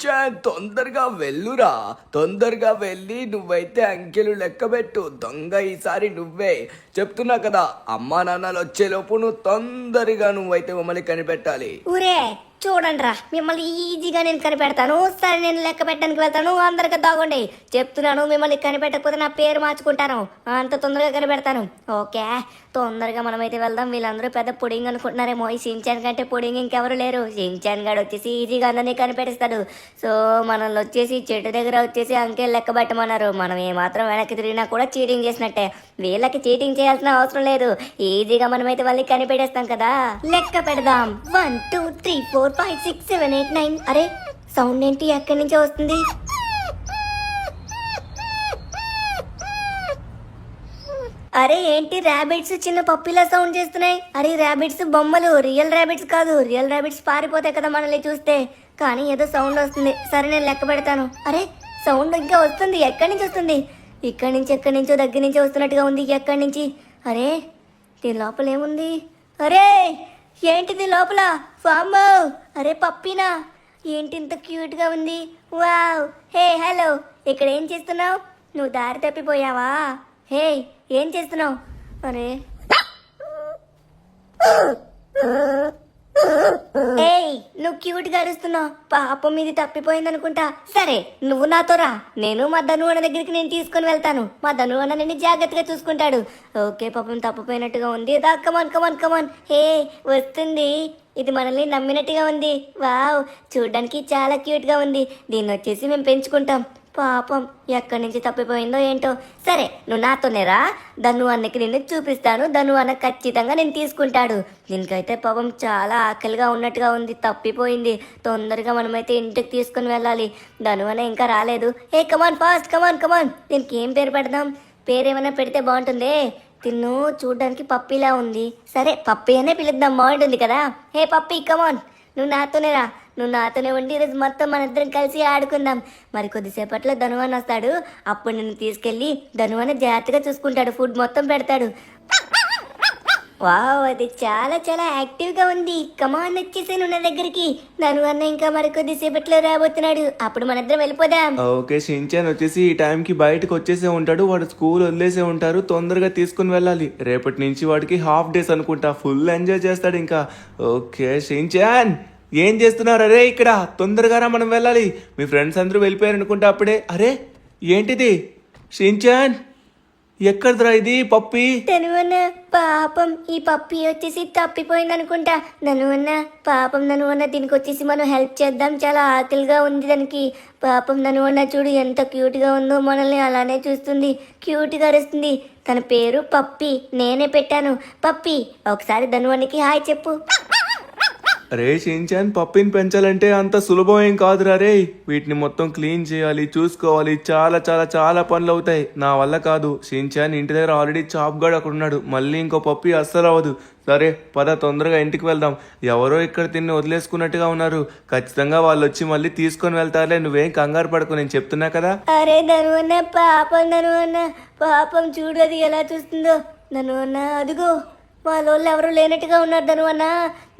Shinchan తొందరగా వెళ్ళురా. తొందరగా వెళ్ళి నువ్వైతే అంకెలు లెక్కబెట్టు. దొంగ ఈసారి నువ్వే. చెప్తున్నా కదా, అమ్మా నాన్నలు వచ్చేలోపు నువ్వు తొందరగా నువ్వైతే మమ్మల్ని కనిపెట్టాలి. ఊరే చూడండి రా, మిమ్మల్ని ఈజీగా నేను కనిపెడతాను. సరే, నేను లెక్క పెట్టడానికి వెళ్తాను. అందరికీ దాగండి. చెప్తున్నాను, మిమ్మల్ని కనిపెట్టకపోతే నా పేరు మార్చుకుంటాను. అంత తొందరగా కనిపెడతాను. ఓకే, తొందరగా మనమైతే వెళ్దాం. వీళ్ళందరూ పెద్ద పుడింగ్ అనుకుంటున్నారేమో. ఈ షించాన్ కంటే పుడింగ్ ఇంకెవరు లేరు. షించాన్ గాడు వచ్చేసి ఈజీగా అందరినీ కనిపెట్టిస్తాడు. సో మనల్ని వచ్చేసి చెట్టు దగ్గర వచ్చేసి అంకెలు లెక్క పెట్టమన్నారు. మనం ఏమాత్రం వెనక్కి తిరిగినా కూడా చీటింగ్ చేసినట్టే. వీళ్ళకి చీటింగ్ చేయాల్సిన అవసరం లేదు. ఈజీగా మనమైతే వాళ్ళని కనిపెట్టేస్తాం కదా. లెక్క పెడదాం. 1 2 3 4 5 6 7 8 9. అరే, సౌండ్ ఏంటి? ఎక్కడి నుంచో వస్తుంది. అరే ఏంటి, ర్యాబిట్స్ చిన్న పప్పిలా సౌండ్ చేస్తున్నాయి. అరే ర్యాబిట్స్ బొమ్మలు, రియల్ ర్యాబిట్స్ కాదు. రియల్ ర్యాబిట్స్ పారిపోతాయి కదా మనల్ని చూస్తే. కానీ ఏదో సౌండ్ వస్తుంది. సరే, నేను లెక్క పెడతాను. అరే, సౌండ్ ఇంకా వస్తుంది. ఎక్కడి నుంచి వస్తుంది? ఇక్కడి నుంచి, ఎక్కడి నుంచో దగ్గర నుంచి వస్తున్నట్టుగా ఉంది. ఎక్కడి నుంచి? అరే, దీని లోపల ఏముంది? అరే ఏంటిది లోపల? వామ్మో, అరే పప్పినా, ఏంటి ఇంత క్యూట్గా ఉంది? వావ్. హే హలో, ఇక్కడ ఏం చేస్తున్నావు? నువ్వు దారి తప్పిపోయావా? హే, ఏం చేస్తున్నావు? అరే ఏయ్, నువ్వు క్యూట్గా అరుస్తున్నావు. పాపం మీది తప్పిపోయింది అనుకుంటా. సరే, నువ్వు నాతో రా. నేను మా ధను అన్న దగ్గరికి నేను తీసుకొని వెళ్తాను. మా ధను అన్న నిన్ను జాగ్రత్తగా చూసుకుంటాడు. ఓకే, పాపం తప్పిపోయినట్టుగా ఉంది. దా, కమాన్ కమాన్ కమాన్. హే, వస్తుంది. ఇది మనల్ని నమ్మినట్టుగా ఉంది. వావ్, చూడ్డానికి చాలా క్యూట్గా ఉంది. దీన్ని వచ్చేసి మేము పెంచుకుంటాం. పాపం ఎక్కడి నుంచి తప్పిపోయిందో ఏంటో. సరే, నువ్వు నాతోనే రా. ధను అన్నకి నిన్ను చూపిస్తాను. ధను అన్న ఖచ్చితంగా నేను తీసుకుంటాడు. దీనికైతే పాపం చాలా ఆకలిగా ఉన్నట్టుగా ఉంది. తప్పిపోయింది. తొందరగా మనమైతే ఇంటికి తీసుకుని వెళ్ళాలి. ధను అన్న ఇంకా రాలేదు. ఏ కమాన్, ఫాస్ట్, కమాన్ కమాన్. దీనికి ఏం పేరు పెడదాం? పేరేమైనా పెడితే బాగుంటుందే. తిన్ను చూడడానికి పప్పిలా ఉంది. సరే, పప్పి అనే పిలుద్దాం, బాగుంటుంది కదా. హే పప్పి, కమాన్, నువ్వు నాతోనే రా. నువ్వు నాతోనే ఉండి ఈరోజు మొత్తం మన ఇద్దరం కలిసి ఆడుకుందాం. మరి కొద్దిసేపట్లో ధనువన్ వస్తాడు. అప్పుడు నిన్ను తీసుకెళ్ళి ధనువన్ జాగ్రత్తగా చూసుకుంటాడు. ఫుడ్ మొత్తం పెడతాడు. వావ్, అది చాలా చాలా యాక్టివ్గా ఉంది. కమాన్, వచ్చేసాను నా దగ్గరికి. ధనువన్న ఇంకా మరి కొద్దిసేపట్లో రాబోతున్నాడు. అప్పుడు మన ఇద్దరం వెళ్ళిపోదాం. ఓకే, షించాన్ వచ్చేసి ఈ టైంకి బయటకు వచ్చేసే ఉంటాడు. వాడు స్కూల్ వదిలేసే ఉంటారు. తొందరగా తీసుకుని వెళ్ళాలి. రేపటి నుంచి వాడికి హాఫ్ డేస్ అనుకుంటా. ఫుల్ ఎంజాయ్ చేస్తాడు ఇంకా. ఓకే షించాన్, ఏం చేస్తున్నారు? అరే ఇక్కడ తొందరగా రా, మనం వెళ్ళాలి. మీ ఫ్రెండ్స్ అందరూ వెళ్ళిపోయారు అనుకుంటా అప్పుడే. అరే ఏంటిది? షించాన్, ఎక్కడరా ఇది పప్పి? ధనువన్న, పాపం ఈ పప్పి వచ్చేసి తప్పిపోయింది అనుకుంటా. ధనువన్న, పాపం ధనువన్న, దీనికి వచ్చేసి మనం హెల్ప్ చేద్దాం. చాలా ఆకలిగా ఉంది దానికి. పాపం ధనువన్న, చూడు ఎంత క్యూట్గా ఉందో. మనల్ని అలానే చూస్తుంది, క్యూట్గా అరుస్తుంది. తన పేరు పప్పి. నేనే పెట్టాను పప్పి. ఒకసారి ధనువన్నకి హాయ్ చెప్పు. అరే షించాన్, పప్పిని పెంచాలంటే అంత సులభం ఏం కాదురా రే. వీటిని మొత్తం క్లీన్ చేయాలి, చూసుకోవాలి. చాలా చాలా చాలా పనులు అవుతాయి. నా వల్ల కాదు. షించాన్ ఇంటి దగ్గర ఆల్రెడీ చాప్ గాడు అక్కడ ఉన్నాడు. మళ్ళీ ఇంకో పప్పి అస్సలు అవ్వదు. సరే పద, తొందరగా ఇంటికి వెళ్దాం. ఎవరో ఇక్కడ తిని వదిలేసుకున్నట్టుగా ఉన్నారు. ఖచ్చితంగా వాళ్ళు వచ్చి మళ్ళీ తీసుకొని వెళ్తారులే. నువ్వేం కంగారు పడుకో, నేను చెప్తున్నా కదా. అరే ధనువన్న, పాపం ధనువన్న, పాపం చూడు అది ఎలా చూస్తుందో. ధనువన్న, అదిగో వాళ్ళు ఎవరు లేనట్టుగా ఉన్నారు. ధనువన్న,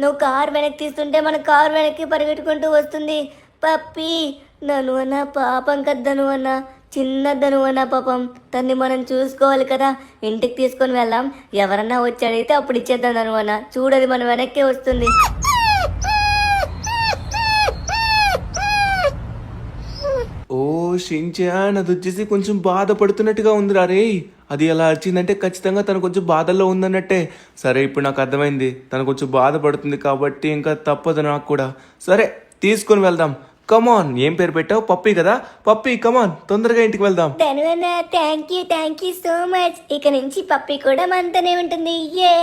నువ్వు కారు వెనక్కి తీస్తుంటే మన కారు వెనక్కి పరిగెట్టుకుంటూ వస్తుంది పప్పి. ధనువన్న, పాపం కదా ధనువన్న, చిన్న ధనువన్న పాపం. తన్ని మనం చూసుకోవాలి కదా. ఇంటికి తీసుకొని వెళ్దాం. ఎవరన్నా వచ్చి అడిగితే అప్పుడు ఇచ్చేద్దాం ధనువన్న. చూడది మన వెనక్కే వస్తుంది. ఓ షించాన్, అది వచ్చేసి కొంచెం బాధపడుతున్నట్టుగా ఉందిరా రే. అది ఎలా అరిచిందంటే ఖచ్చితంగా తను కొంచెం బాధల్లో ఉందన్నట్టే. సరే, ఇప్పుడు నాకు అర్థమైంది. తను కొంచెం బాధపడుతుంది కాబట్టి ఇంకా తప్పదు నాకు కూడా. సరే, తీసుకొని వెళ్దాం. కమాన్, ఏం పేరు పెట్టావు? పప్పి కదా. పప్పి, కమాన్, తొందరగా ఇంటికి వెళ్దాం. ధనువన్న, థ్యాంక్ యూ సో మచ్. ఇక నుంచి పప్పి కూడా మనతోనే ఉంటుంది. ఏ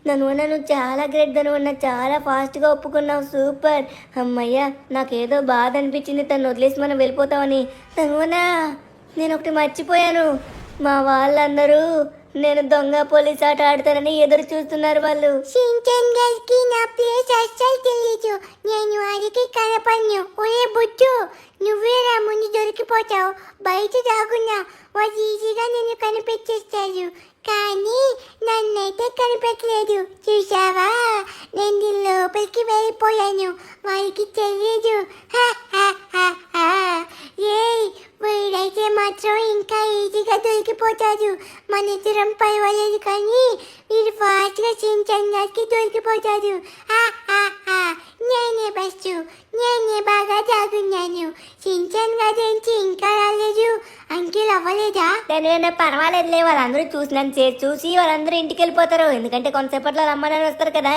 ధనువన్న, నువ్వు చాలా గ్రేట్ ధనువన్న. చాలా ఫాస్ట్గా ఒప్పుకున్నావు. సూపర్. అమ్మయ్య, నాకేదో బాధ అనిపించింది తను వదిలేసి మనం వెళ్ళిపోతామని. ధనువన్న, నేను ఒకటి మర్చిపోయాను. మా వాళ్ళందరూ నేను దొంగ పోలీస్ ఆట ఆడతానని ఎదురు చూస్తున్నారు వాళ్ళు. షించాన్ గారికి నా ప్లేస్ అస్సలు తెలీదు. నేను వారికి కనపడను. ఒరే బుజ్జు, నువ్వేరా ముందు దొరికిపోతావు. బయట దాగున్నా వాళ్ళు ఈజీగా నిన్ను కనిపెట్టేస్తారు. కానీ నన్నైతే కనిపెట్టలేదు. చూసావా, నేను దీని లోపలికి వెళ్ళిపోయాను. వారికి తెలియదు. ఏయ్, వీడైతే మాత్రం ఇంకా ఈజీగా దొరికిపోతాడు. మన ఇద్దరం పర్వాలేదు, కానీ వీడు ఫాస్ట్గా షించాన్ గారికి దొరికిపోతాడు. నేనే బెస్ట్. నేనే బాగా దాగున్నాను. షించాన్ గారించి ఇంకా రాలేదు. అంకిల్ అవ్వలేదా? నేను పర్వాలేదులే, వాళ్ళందరూ చూసి వాళ్ళందరూ ఇంటికి వెళ్ళిపోతారు. ఎందుకంటే కొంతసేపట్లో రమ్మని వస్తారు కదా.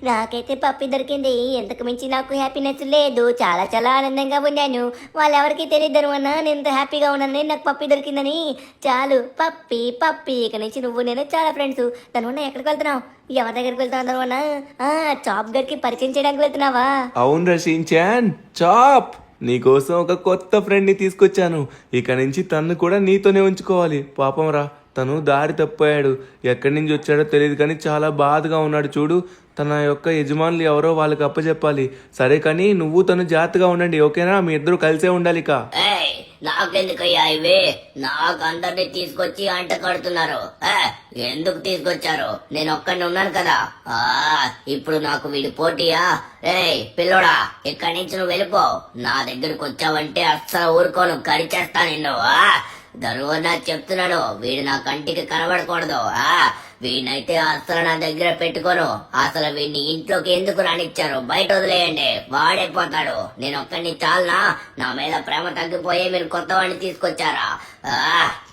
నాకైతే పప్పి దొరికింది. ఎంతకు మించి నాకు హ్యాపీనెస్ లేదు. చాలా చాలా ఆనందంగా ఉన్నాను. వాళ్ళెవరికి తెలియదు అన్న నేను ఎంత హ్యాపీగా ఉన్నానని, నాకు పప్పి దొరికిందని. చాలు, పప్పి పప్పి. ఇక నుంచి నువ్వు నేను చాలా ఫ్రెండ్స్. తను ఎక్కడికి వెళ్తున్నావు? ఎవరి దగ్గరికి వెళ్తున్నావు తను? చాప్ గడికి పరిచయం చేయడానికి వెళ్తున్నావా? అవును షించాన్, చాప్ నీకోసం ఒక కొత్త ఫ్రెండ్ని తీసుకొచ్చాను. ఇక నుంచి తను కూడా నీతోనే ఉంచుకోవాలి. పాపం రా, తను దారి తప్పాడు. ఎక్కడి నుంచి వచ్చాడో తెలియదు, కానీ చాలా బాధగా ఉన్నాడు. చూడు, తన యొక్క యజమానులు ఎవరో వాళ్ళకి అప్పచెప్పాలి. సరే, కానీ నువ్వు తను జాగ్రత్తగా ఉండండి, ఓకేనా? మీ ఇద్దరు కలిసే ఉండాలి. ఇక నాకెందుకయ్యా ఇవి? నాకు అందరినీ తీసుకొచ్చి అంట కడుతున్నారు. ఎందుకు తీసుకొచ్చారు? నేను ఒక్కడిని ఉన్నాను కదా. ఇప్పుడు నాకు వీడి పోటీయా? పిల్లోడా, ఇక్కడి నుంచి నువ్వు వెళ్ళిపో. నా దగ్గరకు వచ్చావంటే అస్సలు ఊరుకోను, కరిచేస్తా నిన్ను. దరువన్నా చెప్తున్నాను, వీడు నా కంటికి కనబడకూడదు. వీడినైతే అసలు నా దగ్గర పెట్టుకోను. అసలు వీడిని ఇంట్లోకి ఎందుకు రానిచ్చారు? బయట వదిలేయండి, వాడైపోతాడు. నేను ఒక్కడిని చాలనా? నా మీద ప్రేమ తగ్గిపోయి మీరు కొత్త వాడిని తీసుకొచ్చారా?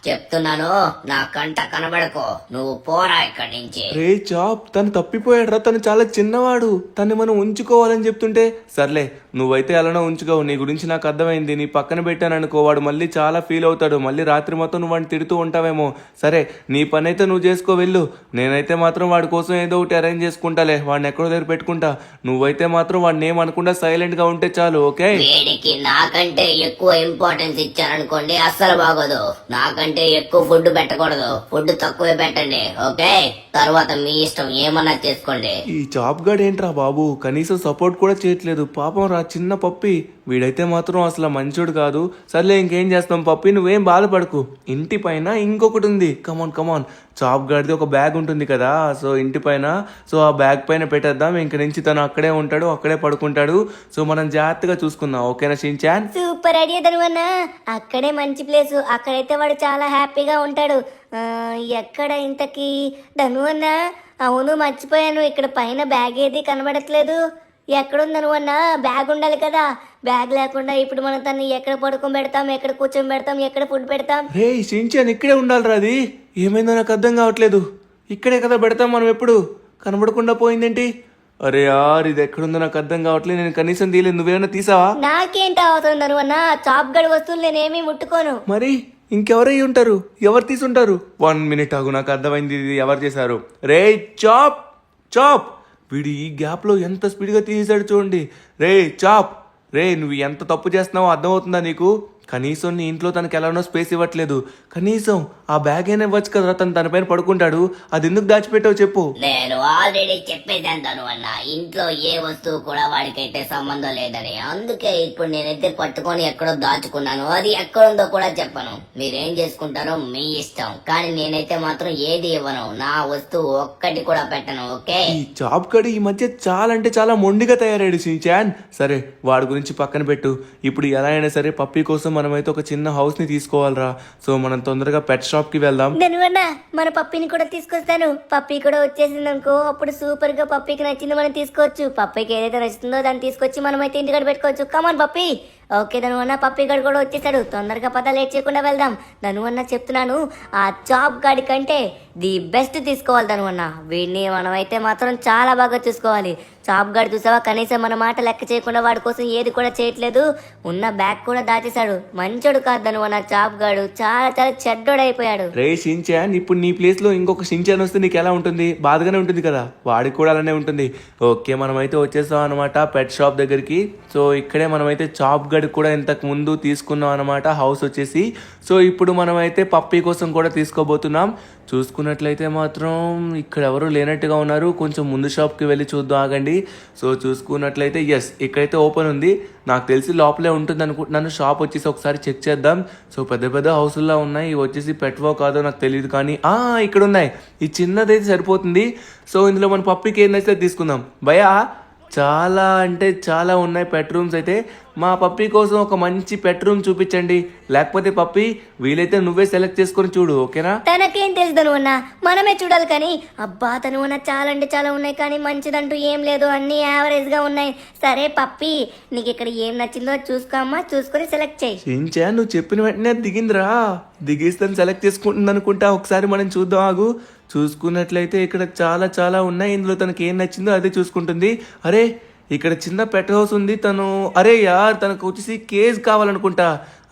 చెప్తున్నాను, నా కంట కనబడకు. నువ్వు పోరా ఇక్కడి నుంచి. రే చాప్, తను తప్పిపోయాడు రా. తను చాలా చిన్నవాడు. తను మనం ఉంచుకోవాలని చెప్తుంటే, సర్లే నువ్వైతే అలానే ఉంచుకోవు. నీ గురించి నాకు అర్థమైంది. నీ పక్కన పెట్టాను అనుకో, వాడు మళ్ళీ చాలా ఫీల్ అవుతాడు. మళ్ళీ రాత్రి మొత్తం నువ్వు వాడిని తిడుతూ ఉంటావేమో. సరే, నీ పని అయితే నువ్వు చేసుకో, వెళ్ళు. నేనైతే మాత్రం వాడి కోసం ఏదో ఒకటి అరేంజ్ చేసుకుంటాలే. వాడిని ఎక్కడో దగ్గర పెట్టుకుంటా. నువ్వైతే మాత్రం వాడిని ఏమనకుండా సైలెంట్ గా ఉంటే చాలు, ఓకే? వీడికి నాకంటే ఎక్కువ ఇంపార్టెన్స్ ఇచ్చారనుకోండి, అస్సలు బాగోదు. నాకంటే ఎక్కువ ఫుడ్ పెట్టకూడదు. ఫుడ్ తక్కువే పెట్టండి, ఓకే? తర్వాత మీ ఇష్టం, ఏమన్నా చేసుకోండి. ఈ జాబ్ గార్డ్ ఏంట్రా బాబు, కనీసం సపోర్ట్ కూడా చేయట్లేదు. పాపం రా, చిన్న పప్పి. వీడైతే మాత్రం అసలు మంచోడు కాదు. సర్లే, ఇంకేం చేస్తాం పప్పి, నువ్వేం బాధపడకు. ఇంటి పైన ఇంకొకటి ఉంది. కమాన్ కమాన్, జాబ్ గార్డ్ది ఒక బ్యాగ్ ఉంటుంది కదా, సో ఇంటి పైన. సో ఆ బ్యాగ్ పైన పెట్టేద్దాం. ఇంక నుంచి తను అక్కడే ఉంటాడు, అక్కడే పడుకుంటాడు. సో మనం జాగ్రత్తగా చూసుకుందాం, ఓకేనా షించాన్? Super idea ధనువన్న. అక్కడే మంచి ప్లేసు. అక్కడైతే వాడు చాలా హ్యాపీగా ఉంటాడు. ఎక్కడ ఇంతకీ ధనువన్న? అవును, మర్చిపోయాను. ఇక్కడ పైన బ్యాగ్ ఏది కనబడట్లేదు. ఎక్కడుంది ధనువన్న? బ్యాగ్ ఉండాలి కదా. బ్యాగ్ లేకుండా ఇప్పుడు మనం తను ఎక్కడ పడుకొని పెడతాం, ఎక్కడ కూర్చొని పెడతాం, ఎక్కడ ఫుడ్ పెడతాం? రే షించాన్, ఇక్కడే ఉండాలిరా. అది ఏమైందో నాకు అర్థం కావట్లేదు. ఇక్కడే కదా పెడతాం మనం. ఎప్పుడు కనబడకుండా పోయిందేంటి? అరే యార్, ఇది ఎక్కడుందో నాకు అర్థం కావట్లేదు. నేను కనీసం తీయలేదు. నువ్వేమైనా తీసావా? నాకేంటి అవసరం ధనువన్న? చాప్ గడి వస్తువులు నేనేమీ ముట్టుకోను. మరి ఇంకెవరై ఉంటారు? ఎవరు తీసుంటారు? 1 మినిట్ ఆగు, నాకు అర్థమైంది ఇది ఎవరు చేశారు. రే చాప్, చాప్, వీడు ఈ గ్యాప్లో ఎంత స్పీడ్గా తీసాడు చూడండి. రే చాప్, రే నువ్వు ఎంత తప్పు చేస్తున్నావో అర్థమవుతుందా నీకు? కనీసం నీ ఇంట్లో తనకి ఎలానో స్పేస్ ఇవ్వట్లేదు. కనీసం ఆ బ్యాగ్ అయినా ఇవ్వచ్చు కదరా. తను తన పైన పడుకుంటాడు. అది ఎందుకు దాచిపెట్టావు చెప్పు? నేను ఆల్రెడీ చెప్పేదాను అన్న, ఇంట్లో ఏ వస్తువు కూడా వాడికైతే సంబంధం లేదని. అందుకే ఇప్పుడు నేనైతే పట్టుకొని ఎక్కడో దాచుకున్నాను. అది ఎక్కడుందో కూడా చెప్పను. మీరేం చేసుకుంటారో మీ ఇష్టం, కానీ నేనైతే మాత్రం ఏది ఇవ్వను. నా వస్తువు ఒక్కటి కూడా పెట్టను, ఓకే? ఈ జాబ్ గడి ఈ మధ్య చాలా అంటే చాలా మొండిగా తయారయ్యాడు షించాన్. సరే, వాడి గురించి పక్కన పెట్టు. ఇప్పుడు ఎలా అయినా సరే పప్పి కోసం మనమైతే ఒక చిన్న హౌస్ ని తీసుకోవాలరా. సో మనం తొందరగా పెట్ షాప్ కి వెళ్దాం. ధనువన్న, మన పప్పిని కూడా తీసుకొస్తాను. పప్పి కూడా వచ్చేసింది అనుకో, అప్పుడు సూపర్ గా పప్పికి నచ్చింది మనం తీసుకోవచ్చు. పప్పికి ఏదైతే నచ్చుతుందో దాన్ని తీసుకొచ్చి మనం అయితే ఇంటికాడ పెట్టుకోవచ్చు. కమాన్ పప్పి. ఓకే ధనువన్న, పప్పి గడు కూడా వచ్చేసాడు. తొందరగా పద, లేట్ చేయకుండా వెళ్దాం. ధనువన్న చెప్తున్నాను, ఆ జాబ్ గాడి కంటే ది బెస్ట్ తీసుకోవాలి ధనువన్న. వీడిని మనమైతే మాత్రం చాలా బాగా చూసుకోవాలి. జాబ్ గాడు చూసావా, కనీసం మన మాట లెక్క చేయకుండా వాడి కోసం ఏది కూడా చేయట్లేదు. ఉన్న బ్యాగ్ కూడా దాచేశాడు. మంచోడు కాదు ధనువన్న జాబ్ గాడు, చాలా చాలా చెడ్డోడైపోయాడు. రే షించాన్, ఇప్పుడు నీ ప్లేస్ లో ఇంకొక షించాన్ వస్తే నీకు ఎలా ఉంటుంది? బాధగానే ఉంటుంది కదా. వాడికి కూడా అలానే ఉంటుంది. ఓకే, మనమైతే వచ్చేస్తాం అనమాట పెట్ షాప్ దగ్గరికి. సో ఇక్కడే మనమైతే జాబ్ గడి కూడా ఇంతకు ముందు తీసుకున్నాం అనమాట హౌస్ వచ్చేసి. సో ఇప్పుడు మనం అయితే పప్పీ కోసం కూడా తీసుకోబోతున్నాం. చూసుకున్నట్లయితే మాత్రం ఇక్కడ ఎవరు లేనట్టుగా ఉన్నారు. కొంచెం ముందు షాప్కి వెళ్ళి చూద్దాం ఆగండి. సో చూసుకున్నట్లయితే ఎస్ ఇక్కడైతే ఓపెన్ ఉంది. నాకు తెలిసి లోపలే ఉంటుంది అనుకుంటున్నాను. షాప్ వచ్చేసి ఒకసారి చెక్ చేద్దాం. సో పెద్ద పెద్ద హౌసుల్లో ఉన్నాయి. ఇవి వచ్చేసి పెట్వో కాదో నాకు తెలియదు కానీ ఇక్కడ ఉన్నాయి. ఈ చిన్నదైతే సరిపోతుంది. సో ఇందులో మన పప్పీకి ఏం నచ్చితే తీసుకుందాం. భయా చాలా అంటే చాలా ఉన్నాయి పెట్ రూమ్స్ అయితే. మా పప్పీ కోసం ఒక మంచి పెట్ రూమ్ చూపించండి. లేకపోతే పప్పీ వీలైతే నువ్వే సెలెక్ట్ చేసుకొని చూడు, ఓకేనా? తనకేం తెలుసు తనువన్న, మనమే చూడాలి. కానీ అబ్బా తనువన్న చాలా అంటే చాలా ఉన్నాయి కానీ మంచిదంటూ ఏం లేదు, అన్ని యావరేజ్ గా ఉన్నాయి. సరే పప్పి, నీకు ఇక్కడ ఏం నచ్చిందో చూసుకోమ్మా, చూసుకొని సెలెక్ట్ చేయి. చించా నువ్వు చెప్పిన వెంటనే దిగిందిరా. దిగేస్తాను సెలెక్ట్ చేసుకుంటుంది అనుకుంటా. ఒకసారి మనం చూద్దాం ఆగు. చూసుకున్నట్లయితే ఇక్కడ చాలా చాలా ఉన్నాయి. ఇందులో తనకి ఏం నచ్చిందో అదే చూసుకుంటుంది. అరే ఇక్కడ చిన్న పెట్ హౌస్ ఉంది. అరే యార్ తనకు వచ్చేసి కేజ్ కావాలనుకుంటా.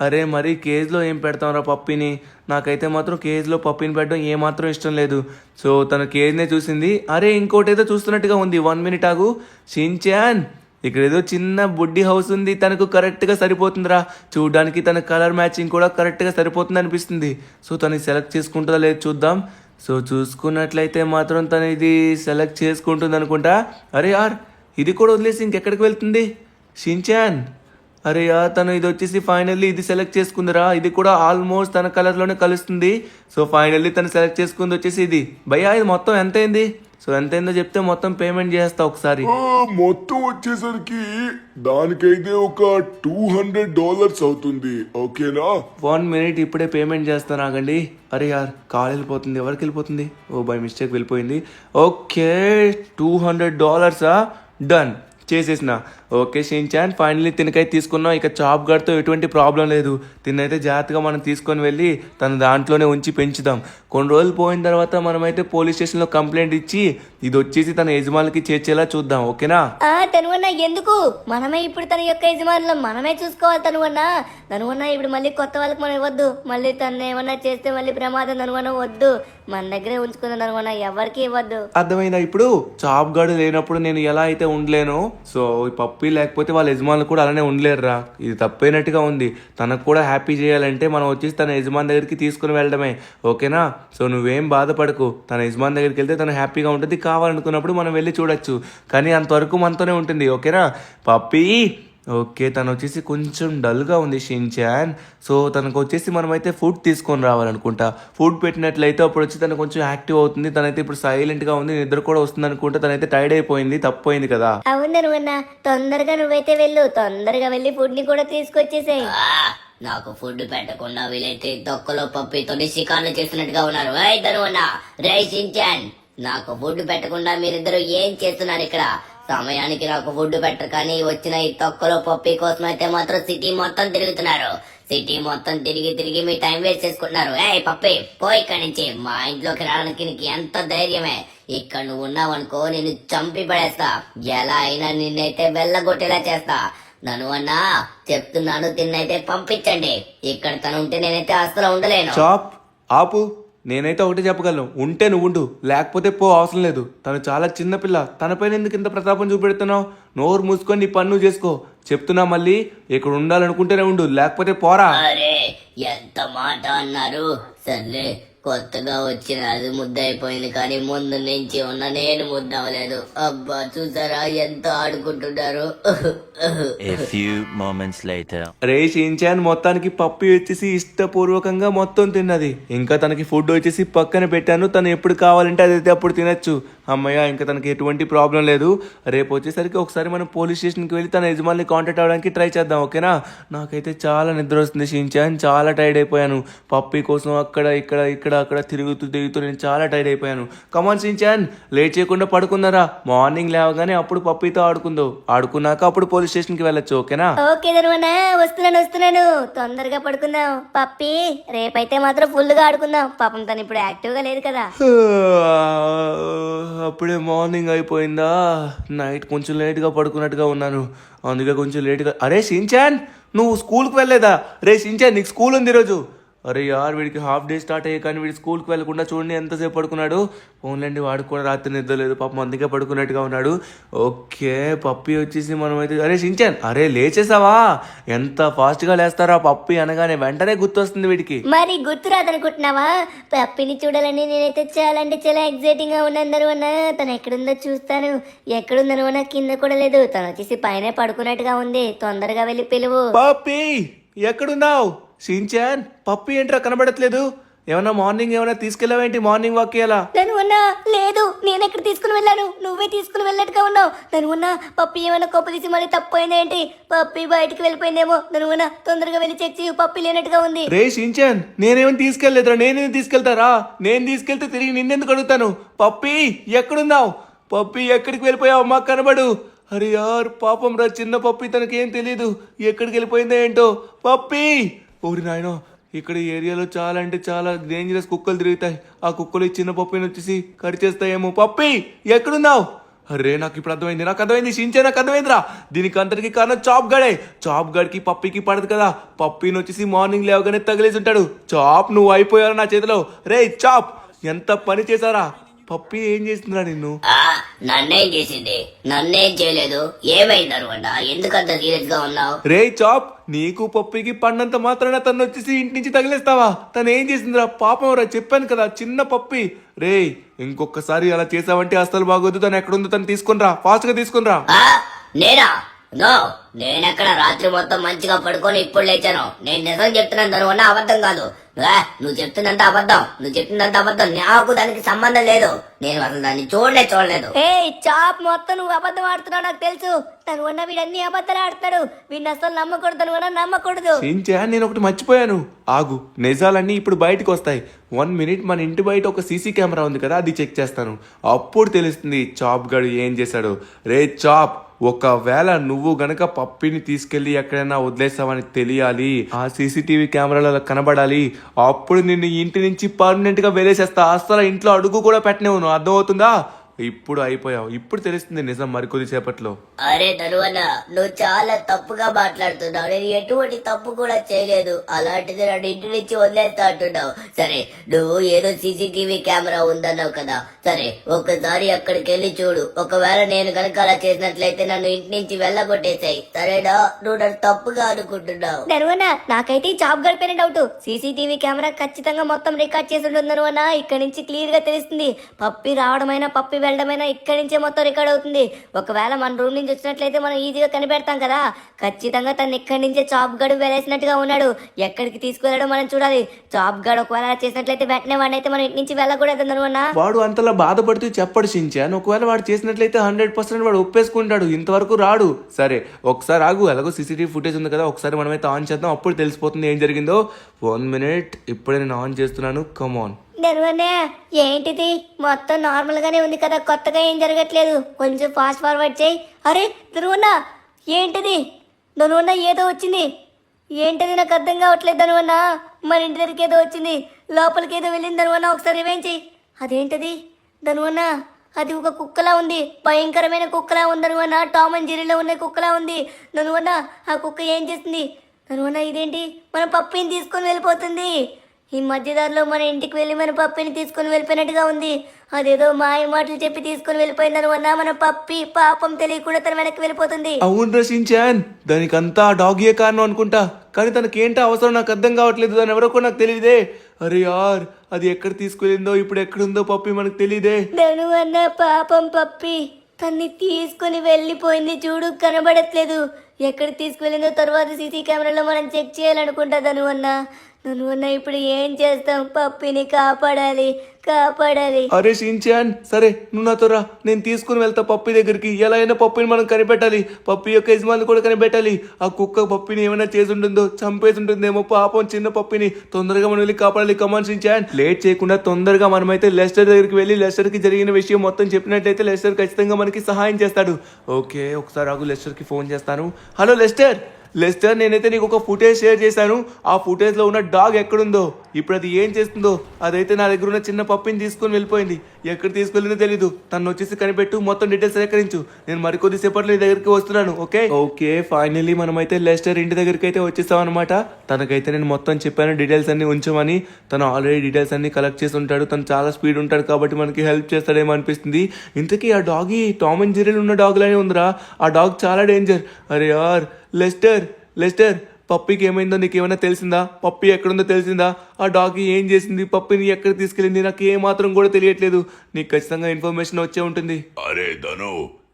అరే మరి కేజ్లో ఏం పెడతాంరా పప్పీని? నాకైతే మాత్రం కేజ్లో పప్పీని పెట్టడం ఏమాత్రం ఇష్టం లేదు. సో తన కేజ్నే చూసింది. అరే ఇంకోటి ఏదో చూస్తున్నట్టుగా ఉంది. 1 మినిట్ ఆగు. షిన్చాన్ ఇక్కడ ఏదో చిన్న బుడ్డి హౌస్ ఉంది. తనకు కరెక్ట్గా సరిపోతుందిరా. చూడడానికి తన కలర్ మ్యాచింగ్ కూడా కరెక్ట్గా సరిపోతుంది అనిపిస్తుంది. సో తనకి సెలెక్ట్ చేసుకుంటుందా లేదు చూద్దాం. సో చూసుకున్నట్లయితే మాత్రం తను ఇది సెలెక్ట్ చేసుకుంటుంది అనుకుంటా. అరే యార్ ఇది కూడా వదిలేసి ఇంకెక్కడికి వెళ్తుంది షిన్చాన్? అరే యార్ తను ఇది వచ్చేసి ఫైనల్లీ ఇది సెలెక్ట్ చేసుకుందిరా. ఇది కూడా ఆల్మోస్ట్ తన కలర్లోనే కలుస్తుంది. సో ఫైనల్లీ తను సెలెక్ట్ చేసుకుంది వచ్చేసి ఇది. భయ్యా ఇది మొత్తం ఎంత అయింది? సో ఎంతైందో చెప్తే మొత్తం పేమెంట్ చేస్తా ఒకసారి. మొత్తం వచ్చేసరికి దానికైతే ఒక $200 అవుతుంది, ఓకేనా? 1 మినిట్ ఇప్పుడే పేమెంట్ చేస్తాను ఆగండి. అరే యార్ కాల్ వెళ్ళిపోతుంది. ఎవరికి వెళ్ళిపోతుంది? ఓ బై మిస్టేక్ వెళ్ళిపోయింది. ఓకే $200 డన్ చేసేసిన. ఓకే షిన్చాన్ ఫైనల్లీ తినకైతే తీసుకున్నాం. ఇక చాప్ గడ్తో ఎటువంటి ప్రాబ్లం లేదు. తినైతే జాగ్రత్తగా మనం తీసుకొని వెళ్ళి తన దాంట్లోనే ఉంచి పెంచుదాం. కొన్ని రోజులు పోయిన తర్వాత మనమైతే పోలీస్ స్టేషన్లో కంప్లైంట్ ఇచ్చి ఇది వచ్చేసి తన యజమానికి చేర్చేలా చూద్దాం, ఓకేనా? తనువన్న ఎందుకు, మనమే ఇప్పుడు తన యొక్క యజమానులు మనమే చూసుకోవాలి. తనువన్న ఇప్పుడు మళ్ళీ కొత్త వాళ్ళకి మనం ఇవ్వద్దు. మళ్ళీ తను ఏమన్నా చేస్తే మళ్ళీ ప్రమాదం. తనువన్న వద్దు, మన దగ్గరే ఉంచుకుందాం. తనువన్న ఎవరికి ఇవ్వద్దు. అర్థమైందా? ఇప్పుడు చాప్ గార్డు లేనప్పుడు నేను ఎలా అయితే ఉండలేను, సో ఈ పప్పి లేకపోతే వాళ్ళ యజమానులు కూడా అలానే ఉండలేరురా. ఇది తప్పైనట్టుగా ఉంది. తనకు కూడా హ్యాపీ చేయాలంటే మనం వచ్చేసి తన యజమాని దగ్గరికి తీసుకుని వెళ్ళడమే, ఓకేనా? సో నువ్వేం బాధపడకు. తన యజమాని దగ్గరికి వెళ్తే తను హ్యాపీగా ఉంటుంది. కావాలనుకున్నప్పుడు మనం వెళ్ళి చూడొచ్చు. కానీ అంతవరకు మనతోనే ఉంటుంది, ఓకేనా పప్పీ? ఓకే తను వచ్చేసి కొంచెం డల్గా ఉంది షిన్చాన్. సో తనకు వచ్చేసి మనమైతే ఫుడ్ తీసుకొని రావాలనుకుంటా. ఫుడ్ పెట్టినట్లయితే అప్పుడు వచ్చి తను కొంచెం యాక్టివ్ అవుతుంది. తనైతే ఇప్పుడు సైలెంట్గా ఉంది. నిద్ర కూడా వస్తుంది అనుకుంటా. తనైతే టైర్డ్ అయిపోయింది. తప్పైంది కదా. అవును తనువన్న, తొందరగా నువ్వైతే వెళ్ళు. తొందరగా వెళ్ళి ఫుడ్ ని కూడా తీసుకొచ్చేసాయి. నాకు ఫుడ్ పెట్టకుండా వీలైతే తొక్కలో పప్పితో షికార్లు చేస్తున్నట్టుగా ఉన్నారు. రే షిన్చాన్, నాకు ఫుడ్ పెట్టకుండా మీరిద్దరు ఏం చేస్తున్నారు ఇక్కడ? సమయానికి నాకు ఫుడ్ పెట్టరు కానీ వచ్చిన ఈ తొక్కలో పప్పి కోసం అయితే మాత్రం సిటీ మొత్తం తిరుగుతున్నారు. సిటీ మొత్తం తిరిగి తిరిగి మీ టైం వేస్ట్ చేసుకుంటున్నారు. పప్పి పోయి ఇక్కడి నుంచి. మా ఇంట్లోకి రావడానికి నీకు ఎంత ధైర్యమే? ఇక్కడ నువ్వు ఉన్నావనుకో నేను చంపి పడేస్తా. ఎలా అయినా నిన్నైతే వెళ్ళగొట్టేలా చేస్తా. నన్ను అన్నా చెప్తున్నాను, తిన్నైతే పంపించండి. ఇక్కడ తను ఉంటే నేనైతే అసలు ఉండలేను. చాప్ ఆపు. నేనైతే ఒకటి చెప్పగలను, ఉంటే నువ్వు ఉండు, లేకపోతే పో, అవసరం లేదు. తను చాలా చిన్నపిల్ల. తనపైన ఎందుకు ఇంత ప్రతాపం చూపెడుతున్నావు? నోరు మూసుకొని నీ పన్ను చేసుకో. చెప్తున్నా మళ్ళీ, ఇక్కడ ఉండాలనుకుంటేనే ఉండు, లేకపోతే పోరా. అరే ఎంత మాట అన్నారు. సర్లే, కొత్తగా వచ్చిన అది ముద్దయిపోయింది కానీ ముందు నుంచి ఉన్న నేను ముద్ద అవ్వలేదు. అబ్బా చూసారా ఎంత ఆడుకుంటున్నారు. A few moments later. Ray Shin-chan మొత్తానికి పప్పి వచ్చేసి ఇష్టపూర్వకంగా మొత్తం తిన్నది. ఇంకా తనకి ఫుడ్ వచ్చేసి పక్కన పెట్టాను. తను ఎప్పుడు కావాలంటే అదైతే అప్పుడు తినచ్చు. అమ్మయ్య, ఇంకా తనకి ఎటువంటి ప్రాబ్లం లేదు. రేపు వచ్చేసరికి ఒకసారి మనం పోలీస్ స్టేషన్కి వెళ్ళి తన యజమాని కాంటాక్ట్ అవ్వడానికి ట్రై చేద్దాం, ఓకేనా? నాకైతే చాలా నిద్ర వస్తుంది షిన్చాన్. చాలా టైర్డ్ అయిపోయాను. పప్పి కోసం అక్కడ ఇక్కడ ఇక్కడ అక్కడ తిరుగుతూ నేను చాలా టైర్డ్ అయిపోయాను. కమాన్ షిన్చాన్, లేట్ చేయకుండా పడుకున్నారా? మార్నింగ్ లేవగానే అప్పుడు పప్పితో ఆడుకున్నాక అప్పుడు పోలీస్ స్టేషన్కి వెళ్ళొచ్చు, ఓకేనా? ఓకే ధనువన్నా, వస్తున్నాను. తొందరగా పడుకుందాం. పప్పి రేపైతే మాత్రం ఫుల్ గా ఆడుకుందాం. పాపం తను ఇప్పుడు యాక్టివ్ గా లేదు కదా. అప్పుడే మార్నింగ్ అయిపోయిందా? నైట్ కొంచెం లేట్గా పడుకున్నట్టుగా ఉన్నాను, అందుకే కొంచెం లేట్గా. అరే షిన్చాన్, నువ్వు స్కూల్కి వెళ్ళలేదా? రే షిన్చాన్, నీకు స్కూల్ ఉంది ఈరోజు. అరే యార్ వీడికి హాఫ్ డే స్టార్ట్ అయ్యే కానీ వీడి స్కూల్కి వెళ్ళకుండా చూడండి ఎంతసేపు పడుకున్నాడు. ఓన్లండి వాడికి కూడా రాత్రి నిద్ర లేదు పాపం, అందుకే పడుకున్నట్టుగా ఉన్నాడు. ఓకే పప్పి వచ్చేసి మనమైతే అరే షించాన్ అరే లేచేసావా? ఎంత ఫాస్ట్గా లేస్తారా పప్పి అనగానే వెంటనే గుర్తొస్తుంది వీడికి. మరి గుర్తు రాదనుకుంటున్నావా? పప్పిని చూడాలని నేనైతే చాలా అంటే చాలా ఎక్సైటింగ్ గా ఉన్నాను అన్న. తను ఎక్కడుందో చూస్తాను. ఎక్కడుందను అన్న కింద కూడా లేదు, తను వచ్చేసి పైన పడుకున్నట్టుగా ఉంది. తొందరగా వెళ్ళి పిలువు. పప్పి ఎక్కడున్నావు? షించాన్ పప్పి ఏంట్రా కనబడట్లేదు? ఏమన్నా మార్నింగ్ ఏమైనా తీసుకెళ్ళావేంటి? మార్నింగ్ వాక్ అలా నన్ను ఉన్నా లేదు, నేను ఎక్కడ తీసుకుని వెళ్ళాను, నువ్వే తీసుకుని వెళ్ళట్టుగా ఉన్నావు. నన్ను ఉన్నా పప్పి ఏమైనా కొప్పు తీసి మళ్ళీ తప్పిపోయింది ఏంటి? పప్పి బయటికి వెళ్ళిపోయిందేమో. నన్ను ఉన్నా తొందరగా వెళ్ళి చెక్ చేయు, పప్పి లేనట్టుగా ఉంది. రే షించాన్ నేనేమని తీసుకెళ్లేదురా, నేనేం తీసుకెళ్తారా? నేను తీసుకెళ్తే తిరిగి నిన్నెందుకు అడుగుతాను? పప్పి ఎక్కడున్నావు? పప్పి ఎక్కడికి వెళ్ళిపోయావు? మాకు కనబడు. అరే యార్ పాపం రా చిన్న పప్పి, తనకేం తెలీదు ఎక్కడికి వెళ్ళిపోయిందో ఏంటో. పప్పి ఓరి నాయనో, ఇక్కడ ఈ ఏరియాలో చాలా అంటే చాలా డేంజరస్ కుక్కలు తిరుగుతాయి. ఆ కుక్కలు ఈ చిన్న పప్పిని వచ్చేసి కరిచేస్తాయేమో. పప్పి ఎక్కడున్నావు? అరే నాకు ఇప్పుడు అర్థమైంది షించే నాకు అర్థమైందిరా. దీనికి అంతటికి కారణం చాప్ గడే. చాప్ గడికి పప్పికి పడదు కదా, పప్పిని వచ్చేసి మార్నింగ్ లేవగానే తగిలేసి ఉంటాడు. చాప్ నువ్వు అయిపోయావు నా చేతిలో. రే చాప్ ఎంత పని చేశారా? పప్పి ఏం చేస్తుందిరా నిన్ను? నన్నేం చేసింది? నన్నేం చేయలేదు. ఏమైంది అనుకుంట? ఎందుకంత సీరియస్ గా ఉన్నావు? రే చాప్ నీకు పప్పికి పడినంత మాత్రాన తను వచ్చేసి ఇంటి నుంచి తగిలేస్తావా? తను ఏం చేసిందిరా? పాపం రా, చెప్పాను కదా చిన్న పప్పి. రే ఇంకొకసారి అలా చేసావంటే అసలు బాగోదు. తను ఎక్కడుందో తను తీసుకునిరా, ఫాస్ట్ గా తీసుకునిరా. నేనా? నో, నేనెక్కడ రాత్రి మొత్తం మంచిగా పడుకొని ఇప్పుడు లేచాను. నేను నిజం చెప్తున్నాను దానివల్ల అబద్ధం కాదు. నువ్వు చెప్తున్నంత అబద్ధం. నాకు దానికి సంబంధం లేదు. నేను అసలు దాన్ని చూడలేదు. ఏ చాప్ మొత్తం నువ్వు అబద్ధం ఆడుతున్నావు నాకు తెలుసు. తను ఉన్న వీడన్ని అబద్ధాలు ఆడుతాడు. వీడిని అసలు నమ్మకూడదు, తను ఉన్న నమ్మకూడదు. నేను ఒకటి మర్చిపోయాను. ఆగు, నిజాలన్నీ ఇప్పుడు బయటకు వస్తాయి. 1 minute మన ఇంటి బయట ఒక సీసీ కెమెరా ఉంది కదా, అది చెక్ చేస్తాను. అప్పుడు తెలుస్తుంది చాప్ గడు ఏం చేశాడు. రే చాప్ ఒకవేళ నువ్వు గనక పప్పిని తీసుకెళ్లి ఎక్కడైనా వదిలేసావని తెలియాలి, ఆ సీసీటీవీ కెమెరాలో కనబడాలి, అప్పుడు నిన్ను ఇంటి నుంచి పర్మనెంట్ గా వెలేసేస్తా. అసలు ఇంట్లో అడుగు కూడా పెట్టనేవు. నువ్వు అర్థమవుతుందా? ఇప్పుడు అయిపోయావు. ఇప్పుడు తెలుస్తుంది నిజం మరికొద్ది సేపట్లో. అరే ధనువన్న, నువ్వు చాలా తప్పుగా మాట్లాడుతున్నావు. నేను ఎటువంటి తప్పు కూడా చేయలేదు. అలాంటిది నన్ను ఇంటి నుంచి వదిలేస్తా అంటున్నావు. సరే, నువ్వు ఏదో సీసీటీవీ కెమెరా ఉందన్నావు కదా, సరే ఒక్కసారి అక్కడికి వెళ్ళి చూడు. ఒకవేళ నేను కనుక అలా చేసినట్లయితే నన్ను ఇంటి నుంచి వెళ్ళగొట్టేసాయి. సరేనా? నువ్వు నన్ను తప్పుగా అనుకుంటున్నావు. నరువన్నా నాకైతే ఈ జాబ్ గడిపోయిన డౌట్. సీసీటీవీ కెమెరా ఖచ్చితంగా మొత్తం రికార్డ్ చేసి ఉంటుంది నరువన్నా. ఇక్కడ నుంచి క్లియర్ గా తెలుస్తుంది. పప్పి రావడమైనా పప్పి వెళ్ళడమైనా ఇక్కడ నుంచే మొత్తం రికార్డ్ అవుతుంది. ఒకవేళ మన రూమ్ నుంచి వచ్చినట్లయితే మనం ఈజీగా కనిపెడతాం కదా. ఖచ్చితంగా తను ఇక్కడి నుంచే చాప్ గడు వెళ్ళేసినట్టుగా ఉన్నాడు. ఎక్కడికి తీసుకువెళ్ళడం మనం చూడాలి. చాప్ గడు ఒకవేళ చేసినట్లయితే వెంటనే వాడిని అయితే మనం ఇంటి నుంచి వెళ్ళకూడదు నరువన్నా. వాడు అంతలా బాధపడుతూ చెప్పడు షించాన్. ఒకవేళ వాడు చేసినట్లయితే 100% వాడు ఒప్పేసుకుంటాడు. ఇంతవరకు రాడు. సరే ఒకసారి ఆగు, ఎలాగో సీసీటీవీ ఫుటేజ్ ఉంది కదా, ఒకసారి మనమైతే ఆన్ చేద్దాం. అప్పుడు తెలిసిపోతుంది ఏం జరిగిందో. 1 minute ఇప్పుడే నేను ఆన్ చేస్తున్నాను. కమాన్. నరువన్నా ఏంటిది? మొత్తం నార్మల్ గానే ఉంది కదా, కొత్తగా ఏం జరగట్లేదు. కొంచెం ఫాస్ట్ ఫార్వర్డ్ చేయి. అరే నరువన్నా ఏంటిది? నరువన్నా ఏదో వచ్చింది. ఏంటిది నాకు అర్థం కావట్లేదు నరువన్నా. మన ఇంటి దగ్గరికి ఏదో వచ్చింది, లోపలికి ఏదో వెళ్ళింది నరువన్నా. ఒకసారి రివైండ్ చేయి. అదేంటిది నరువన్నా? అది ఒక కుక్కలా ఉంది, భయంకరమైన కుక్కలా ఉంది నరువన్నా. టామ్ అండ్ జెర్రీలో ఉన్న కుక్కలా ఉంది నరువన్నా. ఆ కుక్క ఏం చేస్తుంది నరువన్నా? ఇదేంటి మన పప్పిని తీసుకొని వెళ్ళిపోతుంది. ఈ మధ్యదారిలో మన ఇంటికి వెళ్ళి మన పప్పిని తీసుకొని వెళ్ళిపోయినట్టుగా ఉంది. అదేదో మాయ మాటలు చెప్పి తీసుకొని వెళ్ళిపోయిందని అన్నా. మన పప్పి పాపం తెలియకుండా తన వెనక్కి వెళ్ళిపోతుంది. అవును రషించాన్, దానికంతా డాగియే కారణం అనుకుంటా. కానీ తనకేంటో అవసరం నాకు అర్థం కావట్లేదు. దాని ఎవరో కూడా నాకు తెలియదే. అరే యార్, అది ఎక్కడ తీసుకెళ్ళిందో ఇప్పుడు ఎక్కడుందో పప్పి మనకు తెలియదే. ధను అన్న పాపం పప్పి తన్ని తీసుకుని వెళ్ళిపోయింది. చూడు కనబడట్లేదు. ఎక్కడ తీసుకువెళ్ళిందో తర్వాత సీసీ కెమెరాలో మనం చెక్ చేయాలనుకుంటా. ధను అన్న ఇప్పుడు ఏం చేస్తాం? పప్పిని కాపాడాలి. అరే షించాన్, సరే నువ్వు నాతో రా, నేను తీసుకుని వెళ్తా పప్పి దగ్గరికి. ఎలా అయినా పప్పిని మనం కనిపెట్టాలి. పప్పి యొక్క యజమాని కూడా కనిపెట్టాలి. ఆ కుక్క పప్పిని ఏమైనా చేసి ఉంటుందో, చంపేసి ఉంటుందేమో పాపం చిన్న పప్పిని. తొందరగా మనం వెళ్ళి కాపాడాలి. కమాన్ షించాన్, లేట్ చేయకుండా తొందరగా మనమైతే లెస్టర్ దగ్గరికి వెళ్ళి లెస్టర్ కి జరిగిన విషయం మొత్తం చెప్పినట్లయితే లెస్టర్ ఖచ్చితంగా మనకి సహాయం చేస్తాడు. ఓకే ఒకసారి ఆగు, లెస్టర్ కి ఫోన్ చేస్తాను. హలో లెస్టర్, నేనైతే నీకు ఒక ఫుటేజ్ షేర్ చేశాను. ఆ ఫుటేజ్ లో ఉన్న డాగ్ ఎక్కడుందో ఇప్పుడు అది ఏం చేస్తుందో. అదైతే నా దగ్గర ఉన్న చిన్న పప్పిని తీసుకొని వెళ్ళిపోయింది. ఎక్కడ తీసుకెళ్ళిందో తెలీదు. తను వచ్చేసి కనిపెట్టు, మొత్తం డీటెయిల్స్ సేకరించు. నేను మరికొద్ది సేపట్లో నీ దగ్గరికి వస్తున్నాను. ఓకే ఫైనల్లీ మనమైతే లెస్టర్ ఇంటి దగ్గరికి అయితే వచ్చేసాం అనమాట. తనకైతే నేను మొత్తం చెప్పాను డీటెయిల్స్ అన్ని ఉంచమని. తను ఆల్రెడీ డీటెయిల్స్ అన్ని కలెక్ట్ చేసి ఉంటాడు. తను చాలా స్పీడ్ ఉంటాడు కాబట్టి మనకి హెల్ప్ చేస్తాడేమో అనిపిస్తుంది. ఇంతకీ ఆ డాగి టామ్ అండ్ జెర్రీలో ఉన్న డాగ్ లానే ఉందిరా. ఆ డాగ్ చాలా డేంజర్. అరే యార్ లెస్టర్ పప్పీకి ఏమైందో నీకేమైనా తెలిసిందా? పప్పీ ఎక్కడుందో తెలిసిందా? ఆ డాగ్ ఏం చేసింది? పప్పీని ఎక్కడ తీసుకెళ్ళింది? నాకు ఏ మాత్రం కూడా తెలియట్లేదు. నీకు ఖచ్చితంగా ఇన్ఫర్మేషన్ వచ్చే ఉంటుంది. అరే ధను,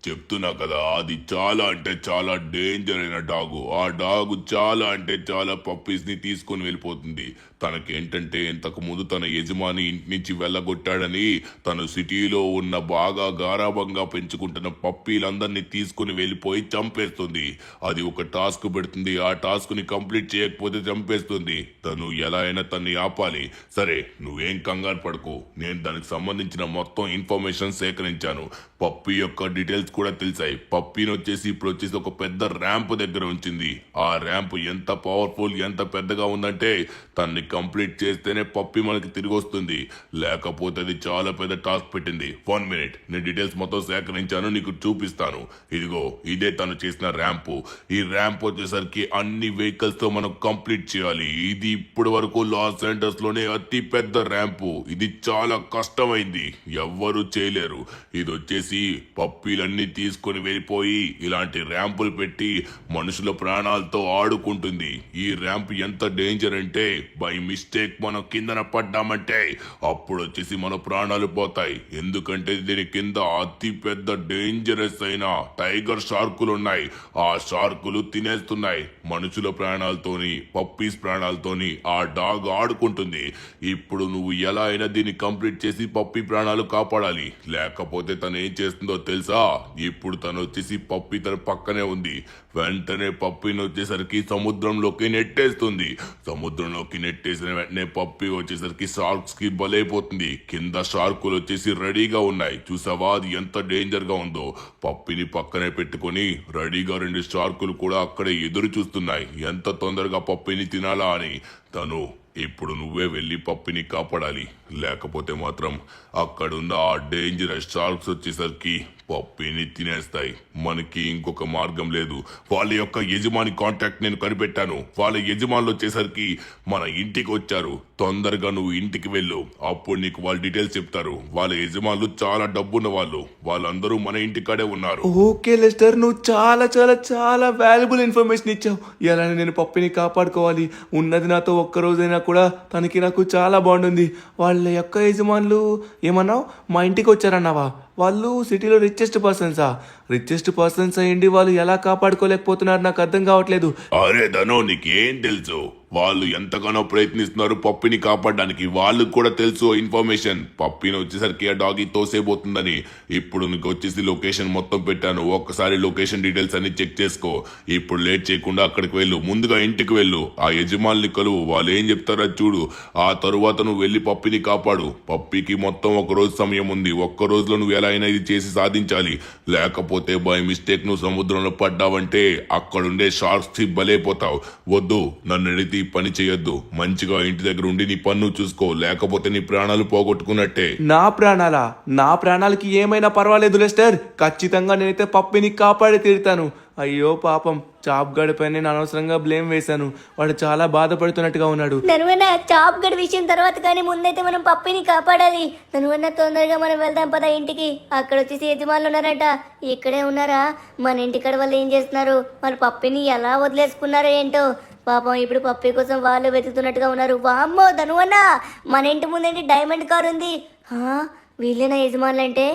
చెప్తున్నా కదా, అది చాలా అంటే చాలా డేంజర్ అయిన డాగు. ఆ డాగు చాలా అంటే చాలా పప్పీస్ ని తీసుకొని వెళ్ళిపోతుంది. తనకేంటంటే ఇంతకు ముందు తన యజమాని ఇంటి నుంచి వెళ్ళగొట్టాడని తను సిటీలో ఉన్న బాగా గారాబంగా పెంచుకుంటున్న పప్పీలందరినీ తీసుకుని వెళ్ళిపోయి చంపేస్తుంది. అది ఒక టాస్క్ పెడుతుంది. ఆ టాస్క్ ని కంప్లీట్ చేయకపోతే చంపేస్తుంది. తను ఎలా అయినా తన్ని ఆపాలి. సరే, నువ్వేం కంగారు పడకు. నేను దానికి సంబంధించిన మొత్తం ఇన్ఫర్మేషన్ సేకరించాను. పప్పీ యొక్క డీటెయిల్స్ కూడా తెలిసాయి. పప్పీని ఇప్పుడు వచ్చేసి ఒక పెద్ద ర్యాంప్ దగ్గర ఉంచింది. ఆ ర్యాంప్ ఎంత పవర్ఫుల్, ఎంత పెద్దగా ఉందంటే తన్ని కంప్లీట్ చేస్తేనే పప్పీ మనకి తిరిగి వస్తుంది. లేకపోతే అది చాలా పెద్ద టాస్క్ పెట్టింది. 1 minute, నేను డీటెయిల్స్ మొత్తం సేకరించాను, నీకు చూపిస్తాను. ఇదిగో, ఇదే తను చేసిన ర్యాంప్. ఈ ర్యాంప్ వచ్చేసరికి అన్ని వెహికల్స్ తో మనం కంప్లీట్ చేయాలి. ఇది ఇప్పటి వరకు లాస్ ఏంజల్స్ లోనే అతి పెద్ద ర్యాంపు. ఇది చాలా కష్టమైంది, ఎవ్వరూ చేయలేరు. ఇది వచ్చేసి పప్పీలన్నీ తీసుకొని వెళ్ళిపోయి ఇలాంటి ర్యాంపులు పెట్టి మనుషుల ప్రాణాలతో ఆడుకుంటుంది. ఈ ర్యాంప్ ఎంత డేంజర్ అంటే బై మిస్టేక్ మనం కిందన పడ్డామంటే అప్పుడు వచ్చేసి మన ప్రాణాలు పోతాయి. ఎందుకంటే దీని కింద అతి పెద్ద డేంజరస్ అయిన టైగర్ షార్కులు ఉన్నాయి. ఆ షార్కులు తినేస్తున్నాయి మనుషుల ప్రాణాలతోని, పప్పీస్ ప్రాణాలతోని. ఆ డాగ్ ఆడుకుంటుంది. ఇప్పుడు నువ్వు ఎలా అయినా దీన్ని కంప్లీట్ చేసి పప్పీ ప్రాణాలు కాపాడాలి. లేకపోతే తను ఏం చేస్తుందో తెలుసా? ఇప్పుడు తను వచ్చేసి పప్పీ తన పక్కనే ఉంది. వెంటనే పప్పీని వచ్చేసరికి సముద్రంలోకి నెట్టేస్తుంది. సముద్రంలోకి నెట్టేసిన వెంటనే పప్పీ వచ్చేసరికి షార్క్స్ కి బలైపోతుంది. కింద షార్కులు వచ్చేసి రెడీగా ఉన్నాయి. చూసావా అది ఎంత డేంజర్ గా ఉందో? పప్పీని పక్కనే పెట్టుకొని రెడీగా 2 షార్కులు కూడా అక్కడే ఎదురు చూస్తున్నాయి, ఎంత తొందరగా పప్పీని తినాలా అని. తను ఇప్పుడు నువ్వే వెళ్ళి పప్పిని కాపాడాలి. లేకపోతే మాత్రం అక్కడున్న ఆ డేంజరస్ షార్క్స్ వచ్చేసరికి పప్పిని తినేస్తాయి. మనకి ఇంకొక మార్గం లేదు. వాళ్ళ యొక్క యజమాని కాంటాక్ట్ నేను కనిపెట్టాను. వాళ్ళ యజమానులు వచ్చేసరికి మన ఇంటికి వచ్చారు. తొందరగా నువ్వు ఇంటికి వెళ్ళు, అప్పుడు నీకు వాళ్ళ డీటెయిల్స్ చెప్తారు. వాళ్ళ యజమానులు చాలా డబ్బున్న వాళ్ళు. వాళ్ళందరూ మన ఇంటికాడే ఉన్నారు. ఓకే లెస్టర్, నువ్వు చాలా చాలా చాలా వాల్యుబుల్ ఇన్ఫర్మేషన్ ఇచ్చావు. ఎలా నేను పప్పిని కాపాడుకోవాలి. ఉన్నది నాతో ఒక్కరోజైనా కూడా తనకి నాకు చాలా బాగుంటుంది. వాళ్ళ యొక్క యజమానులు ఏమన్నావు? మా ఇంటికి వచ్చారన్నావా? వాళ్ళు సిటీలో రిచెస్ట్ పర్సన్స్ అయ్యండి వాళ్ళు ఎలా కాపాడుకోలేకపోతున్నారు నాకు అర్థం కావట్లేదు. అరే ధనో, నీకేం తెలుసు? వాళ్ళు ఎంతగానో ప్రయత్నిస్తున్నారు పప్పిని కాపాడడానికి. వాళ్ళకు కూడా తెలుసు ఇన్ఫర్మేషన్. పప్పిని వచ్చేసరికి ఆ డాగి తోసేపోతుందని. ఇప్పుడు నీకు వచ్చేసి లొకేషన్ మొత్తం పెట్టాను. ఒక్కసారి లొకేషన్ డీటెయిల్స్ అన్ని చెక్ చేసుకో. ఇప్పుడు లేట్ చేయకుండా అక్కడికి వెళ్ళు. ముందుగా ఇంటికి వెళ్ళు, ఆ యజమానుల్ని కలువు. వాళ్ళు ఏం చెప్తారో చూడు. ఆ తరువాత నువ్వు వెళ్ళి పప్పిని కాపాడు. పప్పికి మొత్తం 1 రోజు సమయం ఉంది. 1 రోజులో నువ్వు ఎలా అయినా ఇది చేసి సాధించాలి. లేకపోతే బై మిస్టేక్ నువ్వు సముద్రంలో పడ్డావంటే అక్కడుండే షార్క్స్ కి బలైపోతావు. వద్దు, నన్ను అడిగితే పని చేయొద్దు. మంచిగా ఇంటి దగ్గర ఉండి నీ పన్ను చూసుకో. లేకపోతే నీ ప్రాణాలు పోగొట్టుకున్నట్టే. నా ప్రాణాలకి ఏమైనా పర్వాలేదు లెస్టర్. ఖచ్చితంగా నేనైతే పప్పిని కాపాడి తీరుతాను. అయ్యో పాపం, చాప్ గడి పైన నేను అనవసరంగా బ్లేమ్ వేశాను. వాడు చాలా బాధపడుతున్నట్టుగా ఉన్నాడు. ననువన్న చాప్ గడి విషయం తర్వాత కానీ ముందైతే మనం పప్పిని కాపాడాలి. ననువన్న తొందరగా మనం వెళ్దాం పద ఇంటికి. అక్కడ వచ్చేసి యజమానులు ఉన్నారంట. ఇక్కడే ఉన్నారా? మన ఇంటికాడ వాళ్ళు ఏం చేస్తున్నారు? మన పప్పిని ఎలా వదిలేసుకున్నారో ఏంటో. పాపం ఇప్పుడు పప్పి కోసం వాళ్ళు వెతుకుతున్నట్టుగా ఉన్నారు. వామ్మో ధనువన్న, మన ఇంటి ముందేంటి డైమండ్ కార్ ఉంది. వీళ్ళేనా యజమానులు అంటే?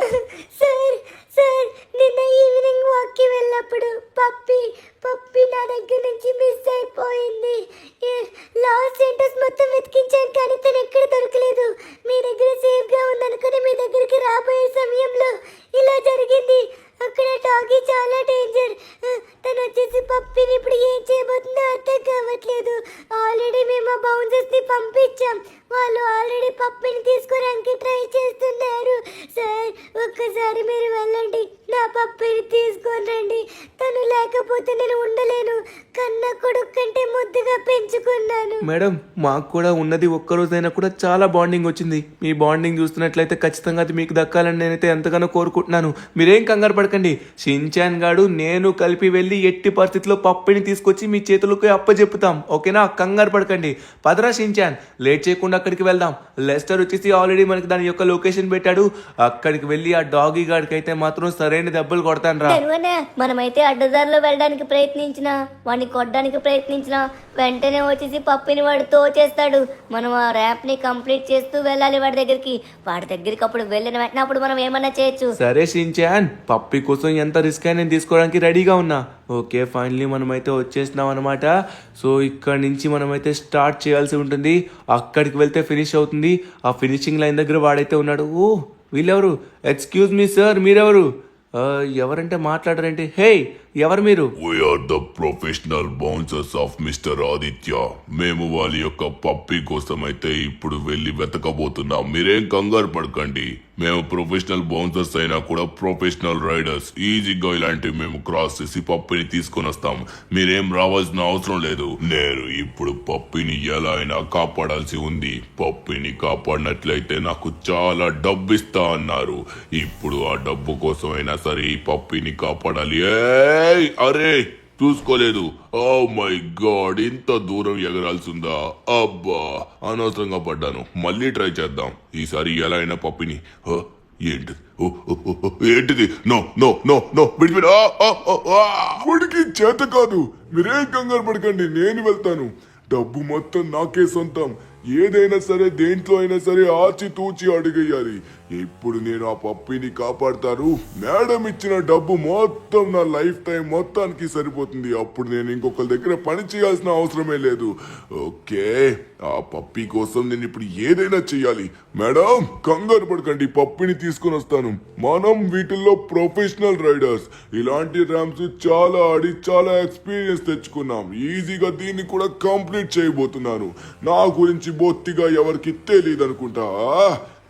సార్ నిన్న ఈవినింగ్ వాక్కి వెళ్ళినప్పుడు పప్పి నా దగ్గర నుంచి మిస్ అయిపోయింది. లాస్ ఏంటస్ మొత్తం వెతికించాను కానీ తను ఎక్కడ దొరకలేదు. మీ దగ్గర సేఫ్గా ఉందనుకుని మీ దగ్గరికి రాబోయే సమయంలో ఇలా జరిగింది. అక్కడ డాగి చాలా డేంజర్. తను వచ్చేసి పప్పిని ఇప్పుడు ఏం చేయబోతుందో అర్థం కావట్లేదు. ఆల్రెడీ మేము ఆ బౌన్సర్స్ ని పంపించాం. వాళ్ళు ఆల్రెడీ పప్పిని తీసుకోవడానికి ట్రై చేస్తున్నారు. సార్ ఒక్కసారి మీరు వెళ్ళండి, నా పప్పిని తీసుకొని రండి. తను లేకపోతే నేను ఉండలేను. కన్న కొడుకు కంటే ముద్దుగా పెంచుకున్నాను. మేడం మాకు కూడా ఉన్నది ఒక్కరోజైనా కూడా చాలా బాండింగ్ వచ్చింది. మీ బాండింగ్ చూస్తున్నట్లయితే ఖచ్చితంగా అది మీకు దక్కాలని నేనైతే ఎంతగానో కోరుకుంటున్నాను. మీరేం కంగారు పడకండి. షిన్చాన్ గాడు నేను కలిపి వెళ్ళి ఎట్టి పరిస్థితిలో పప్పిని తీసుకొచ్చి మీ చేతులకు అప్పచెప్పుతాం. ఓకేనా? కంగారు పడకండి. పదరా షిన్చాన్, లేట్ చేయకుండా అక్కడికి వెళ్దాం. లెస్టర్ వచ్చేసి ఆల్రెడీ మనకి దాని యొక్క లొకేషన్ పెట్టాడు. అక్కడికి వెళ్ళి ఆ డాగీ గాడికి అయితే మాత్రం సరైన దెబ్బలు కొడతాను రా. ధనువన్నా, మనమైతే అడ్డదారిలో వెళ్ళడానికి ప్రయత్నించినా, వాడిని కొట్టడానికి ప్రయత్నించినా వెంటనే వచ్చేసి పప్పిని వాడు తోచేస్తాడు. మనం ఆ ర్యాంప్ ని కంప్లీట్ చేస్తూ వెళ్ళాలి వాడి దగ్గరికి. వాడి దగ్గరికి అప్పుడు వెళ్ళిన వెంటనే అప్పుడు మనం ఏమన్నా చేయొచ్చు. సరే షిన్చాన్, పప్పి కోసం ఎంత రిస్క్ అయినా నేను తీసుకోవడానికి రెడీగా ఉన్నా. ఓకే, ఫైనలీ మనమైతే వచ్చేసినాం అనమాట. సో ఇక్కడ నుంచి మనమైతే స్టార్ట్ చేయాల్సి ఉంటుంది. అక్కడికి వెళ్తే ఫినిష్ అవుతుంది. ఆ ఫినిషింగ్ లైన్ దగ్గర వాడైతే ఉన్నాడు. ఓ వీళ్ళెవరు? ఎక్స్క్యూజ్ మీ సార్, మీరెవరు? ఎవరంటే మాట్లాడరంటే? హే, ఎవరు మీరు? We're the professional bouncers of mister Aditya. మేము వాళ్ళ యొక్క పప్పి కోసం అయితే ఇప్పుడు వెళ్ళి వెతకబోతున్నాం. మీరేం కంగారు పడకండి. మేము ప్రొఫెషనల్ బౌన్సర్స్ అయినా కూడా ప్రొఫెషనల్ రైడర్స్. ఈజీగా ఇలాంటివి మేము క్రాస్ చేసి పప్పిని తీసుకొని వస్తాం. మీరేం రావాల్సిన అవసరం లేదు. నేను ఇప్పుడు పప్పిని ఎలా అయినా కాపాడాల్సి ఉంది. పప్పిని కాపాడినట్లయితే నాకు చాలా డబ్బు ఇస్తా అన్నారు. ఇప్పుడు ఆ డబ్బు కోసం అయినా సరే ఈ పప్పిని కాపాడాలి. అరే చూసుకోలేదు. ఓ మై గాడ్, ఇంత దూరం ఎగరాల్సిందా? అబ్బా, అనవసరంగా పడ్డాను. మళ్ళీ ట్రై చేద్దాం. ఈసారి ఎలా అయినా పప్పిని. ఏంటిది? ఏంటిది? నో నో నో నో, వాడికి చేత కాదు. మీరేం కంగారు పడకండి, నేను వెళ్తాను. డబ్బు మొత్తం నాకే సొంతం. ఏదైనా సరే, దేంట్లో అయినా సరే ఆచి తూచి అడిగేయాలి. ఇప్పుడు నేను ఆ పప్పిని కాపాడతాను. మేడం ఇచ్చిన డబ్బు మొత్తం నా లైఫ్ టైం మొత్తానికి సరిపోతుంది. అప్పుడు నేను ఇంకొకరి దగ్గర పని చేయాల్సిన అవసరమే లేదు. ఓకే, ఆ పప్పి కోసం నేను ఇప్పుడు ఏదైనా చెయ్యాలి. మేడం కంగారు పడకండి, పప్పిని తీసుకొని వస్తాను. మనం వీటిల్లో ప్రొఫెషనల్ రైడర్స్. ఇలాంటి ర్యామ్స్ చాలా ఆడి చాలా ఎక్స్పీరియన్స్ తెచ్చుకున్నాం. ఈజీగా దీన్ని కూడా కంప్లీట్ చేయబోతున్నాను. నా గురించి బొత్తిగా ఎవరికి తెలియదు అనుకుంటా.